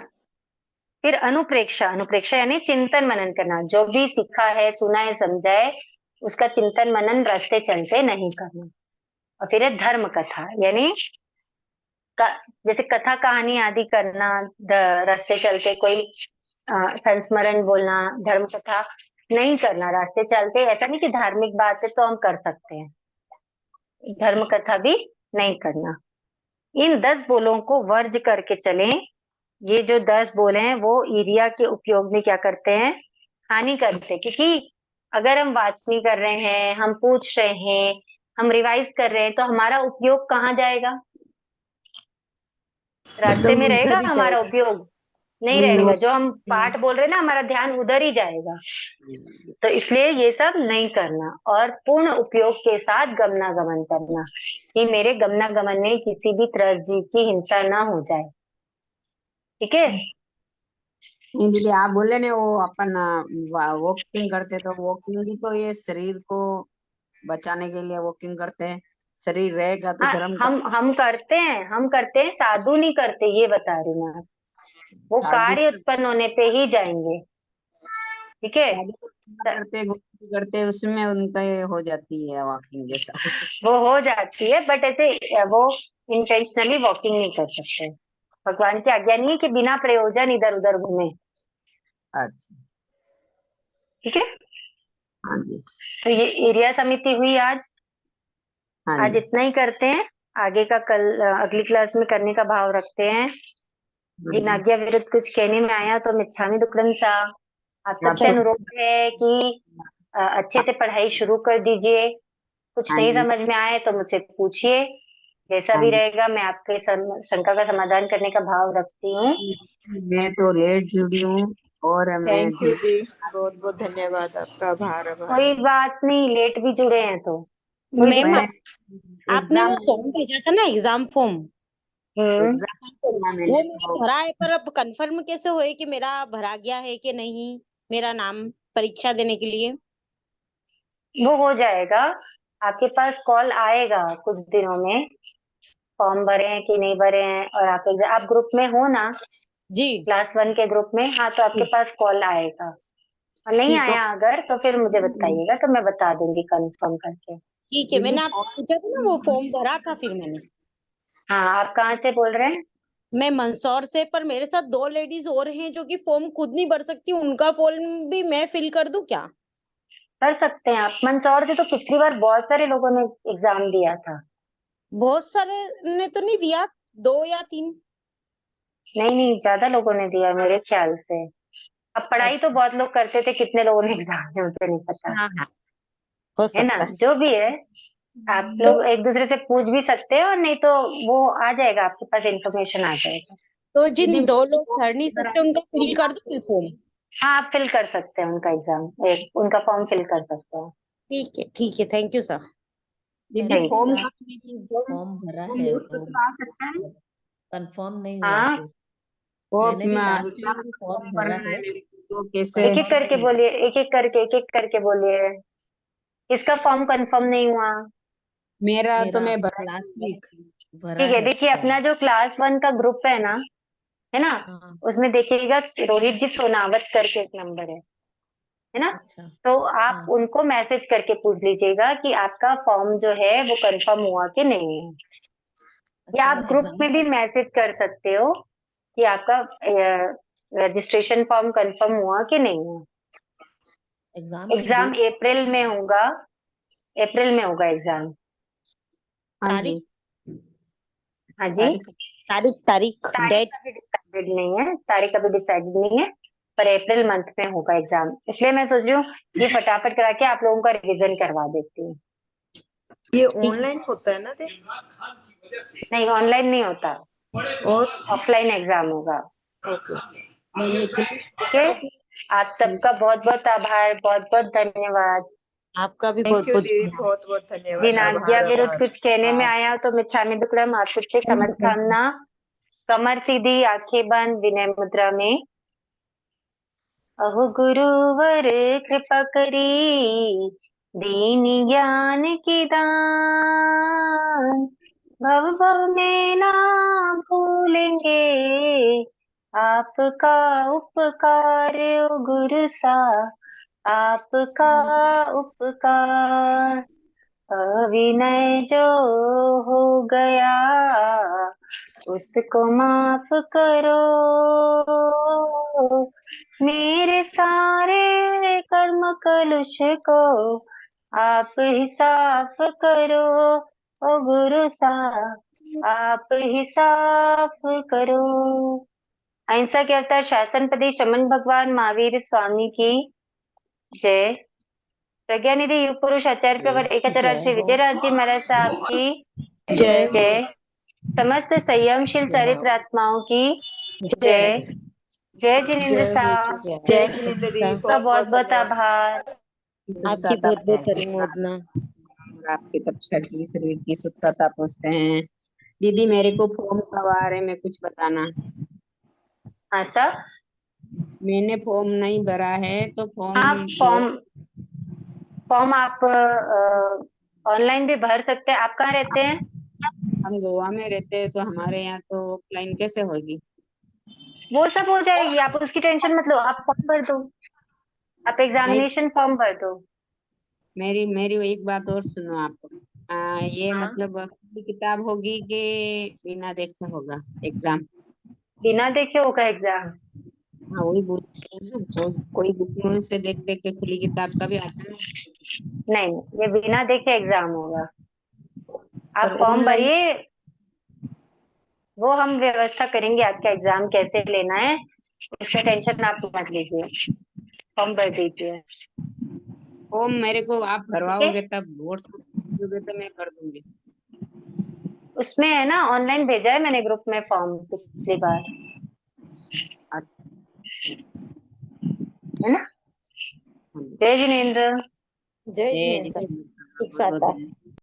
फिर अनुप्रेक्षा, अनुप्रेक्षा यानी चिंतन मनन करना, जो भी सीखा है, सुना है, समझा है, उसका चिंतन मनन रास्ते चलते नहीं करना। और फिर है धर्म कथा, यानी जैसे कथा कहानी आदि करना, रास्ते चलते कोई संस्मरण बोलना, धर्म कथा नहीं करना रास्ते चलते। ऐसा नहीं कि धार्मिक बात है तो हम कर सकते हैं, धर्म कथा भी नहीं करना। इन 10 बोलों को वर्ज करके चलें। ये जो 10 बोले हैं वो ईरिया के उपयोग में क्या करते हैं, हानि करते हैं। क्योंकि अगर हम वाचनी कर रहे हैं, हम पूछ रहे हैं, हम रिवाइज कर रहे हैं, तो हमारा उपयोग कहाँ जाएगा, रास्ते में मतलब रहेगा उधर ही हमारा जाएगा। उपयोग, नहीं वो रहेगा। जो हम पाठ बोल रहे हैं ना, हमारा ध्यान उधर ही जाएगा। तो इसलिए ये सब नहीं करना, और पूर्ण उपयोग के साथ गमनागमन करना, कि मेरे गमनागमन में किसी भी तरह जीव की हिंसा ना हो जाए। ठीक है। नहीं दीदी, आप बोले ना वो अपन वॉकिंग करते, तो वॉकिंग भी तो ये शरीर को बचाने के लिए वॉकिंग करते हैं। शरीर रहेगा तो हाँ, धर्म का। हम करते हैं, हम करते हैं, साधु नहीं करते, ये बता रही मैं। वो साधु कार्य उत्पन्न होने पे ही जाएंगे। ठीक है। साधु तो करते घूमते करते, उसमें उनका ये हो जाती है वॉकिंग जैसा। वो हो जाती है, बट ऐसे वो इंटेंशनली वॉकिंग नहीं कर सकते। भगवान की आज्ञा नहीं है कि बिना प्रयोजन इधर उधर घूमे। अच्छा। ठीक है। हाँ जी। तो ये एरिया समिति हुई आज। हाँ आज जी। इतना ही करते हैं, आगे का कल अगली क्लास में करने का भाव रखते हैं। हाँ जिन जी। आज्ञा विरुद्ध कुछ कहने में आया तो मिच्छामि दुक्कडम सा। आप सबसे आपसे। अनुरोध है कि अच्छे से पढ़ाई शुरू कर दीजिए। कुछ हाँ नहीं जी। समझ में आए तो मुझसे पूछिए, जैसा हाँ भी जी। रहेगा मैं आपके शंका का समाधान करने का भाव रखती हूँ। मैं तो लेट जुड़ी हूँ, और मैं थैंक यू दी, बहुत बहुत धन्यवाद आपका, आभार आभार। कोई बात नहीं, लेट भी जुड़े हैं तो कोई मैम, मैं दिक्कत। आपने एग्जाम वो फॉर्म भेजा था ना, एग्जाम फॉर्म, एग्जाम दिया मैंने वो मेरा तो। भरा है, पर अब कंफर्म कैसे होए कि मेरा भरा गया है कि नहीं, मेरा नाम परीक्षा देने के लिए। वो हो जाएगा, आपके पास कॉल आएगा कुछ दिनों में। फॉर्म भरे हैं कि नहीं भरे हैं, और आप ग्रुप में हो ना, जी क्लास 1 के ग्रुप में? हाँ, तो आपके पास कॉल आएगा, और नहीं ठीक है। आया अगर तो फिर मुझे बताइएगा, तो मैं बता दूंगी कंफर्म करके। ठीक है, दीदी मैंने आपसे पूछा था ना, वो फॉर्म भरा था फिर मैंने। हाँ, आप कहाँ से बोल रहे हैं? मैं मंदसौर से, पर मेरे साथ 2 लेडीज और हैं जो कि फॉर्म खुद नहीं भर सकती, उनका फॉर्म भी मैं फिल कर दूं क्या? कर सकते हैं आप। मंदसौर से तो पिछली बार बहुत सारे लोगों ने एग्जाम दिया था। बहुत सारे ने तो नहीं दिया, 2 या 3। नहीं नहीं, ज्यादा लोगों ने दिया मेरे ख्याल से। अब पढ़ाई तो बहुत लोग करते थे, कितने लोगों ने एग्जाम दिया मुझे नहीं पता, हाँ हाँ, हो है ना? सकता है। जो भी है, आप तो लोग एक दूसरे से पूछ भी सकते हैं, और नहीं तो वो आ जाएगा, आपके पास इंफॉर्मेशन आ जाएगा। तो जिन दीदी 2 लोग भर नहीं सकते उनका फिल कर दूं मैं फॉर्म? हाँ, आप फिल कर सकते हैं उनका उनका फॉर्म फिल कर सकते हैं। ठीक है, थैंक यू सर। दीदी थैंक फॉर्म यू। का फॉर्म भरा फॉर्म है व्हाट्सएप वो, पर आ सकता है? कंफर्म नहीं हुआ हाँ, फिर। वो मैंने भी लास्ट वीक एग्जाम भी का फॉर्म फॉर्म भरा भरना है है। मेरे को, तो कैसे? एक एक करके बोलिए, एक एक करके बोलिए। किसका फॉर्म कंफर्म नहीं हुआ? मेरा तो मेरा मैं भरा लास्ट वीक भरा ठीक है, है देखिए अपना फॉर्म। जो क्लास 1 का ग्रुप है ना, हाँ। उसमें देखिएगा रोहित जी सोनावत करके एक नंबर है ना? अच्छा। तो आप हाँ। उनको मैसेज करके पूछ लीजिएगा कि आपका फॉर्म जो है वो कंफर्म हुआ कि नहीं है। या अच्छा, आप ग्रुप एग्जाम में भी मैसेज कर सकते हो कि आपका रजिस्ट्रेशन फॉर्म कंफर्म हुआ कि नहीं हुआ। एग्जाम की एग्जाम डेट अप्रैल में होगा एग्जाम। हाँ जी। तारीख हाँ जी। तारीख तारीख तारीख डेट। अभी डिसाइडेड नहीं है, तारीख अभी डिसाइडेड नहीं है, पर अप्रैल मंथ में होगा एग्जाम। इसलिए मैं सोच रही हूँ ये फटाफट करा के आप लोगों का रिवीजन करवा देती हूँ। ये ठीक ऑनलाइन होता है ना दे? नहीं, ऑनलाइन नहीं होता, और ऑफलाइन एग्जाम होगा। ओके। मैंने ठीक है, आप सबका बहुत बहुत आभार, बहुत बहुत धन्यवाद। आपका भी थैंक बहुत यू बहुत दीदी, बहुत बहुत धन्यवाद, दिनाज्ञा आभार विरुद्ध आभार। कुछ कहने में आया हो तो मिच्छामि दुक्कडम, आत्मचे क्षमस्कामना। कमर सीधी, आंखें बंद, विनय मुद्रा में। अहो गुरुवर कृपा करी, दीन ज्ञान की दान। भव भव में ना भूलेंगे आपका उपकार, ओ गुरु सा आपका उपकार। अविनय जो हो गया उसको माफ करो, मेरे सारे कर्म कलुष को आप ही साफ करो, ओ गुरु सा आप ही साफ करो। अहिंसा के अवतार शासनपति शमन भगवान महावीर स्वामी की जय। प्रज्ञानिधि युग पुरुष आचार्य प्रवर एकाचार्य जय श्री हो। विजयराज जी महाराज साहब की जय हो। जय। समस्त संयमशील जय हो। चरित्र आत्माओं की जय जय। जय जिनेन्द्र जय हो जी। साहब जय जय जिनेन्द्र जिनेन्द्र जी, साहब, का बहुत बहुत बहुत बहुत धन्यवाद। आभार। सुख आपकी साता बहुत बहुत पहुंचते हैं अनुमोदना। और आपकी तपस्या की शरीर की सुख साता पहुंचते हैं। दीदी मेरे को फॉर्म कब आ रहे में कुछ बताना। हाँ सर, मैंने फॉर्म नहीं भरा है तो आप फॉर्म फॉर्म फॉर्म आप ऑनलाइन भी भर सकते हैं। आप कहाँ रहते हैं? हम गोवा में रहते हैं तो हमारे यहाँ तो ऑफलाइन कैसे होगी? वो सब हो जाएगी, आप उसकी टेंशन मत लो, आप फॉर्म भर दो, आप नहीं, एग्जामिनेशन फॉर्म भर दो। मेरी मेरी एक बात और सुनो आप। ये हाँ, मतलब पूरी किताब होगी कि बिना देखे होगा एग्जाम? बिना देखे होगा एग्जाम। हाँ वही बोल रही हूँ ना, कोई बुक में से देख देख के खुली किताब का भी आता है। नहीं, ये बिना देखे एग्जाम होगा। पर आप फॉर्म ऑनलाइन भरिए, वो हम व्यवस्था करेंगे आपका एग्जाम कैसे लेना है, उसका टेंशन आप मत लीजिए। फॉर्म भर दीजिए। फॉर्म मेरे को आप ठीक है, भरवाओगे तब व्हाट्सएप भेजोगे तो मैं भर दूंगी। उसमें है ना, ऑनलाइन भेजा है मैंने ग्रुप में फॉर्म पिछली बार, अच्छा। है ना? हाँ। जय जिनेन्द्र। जय जय जिनेन्द्र साहब, जगन्नाथ। सुख बहुत बहुत साता। धन्यवाद।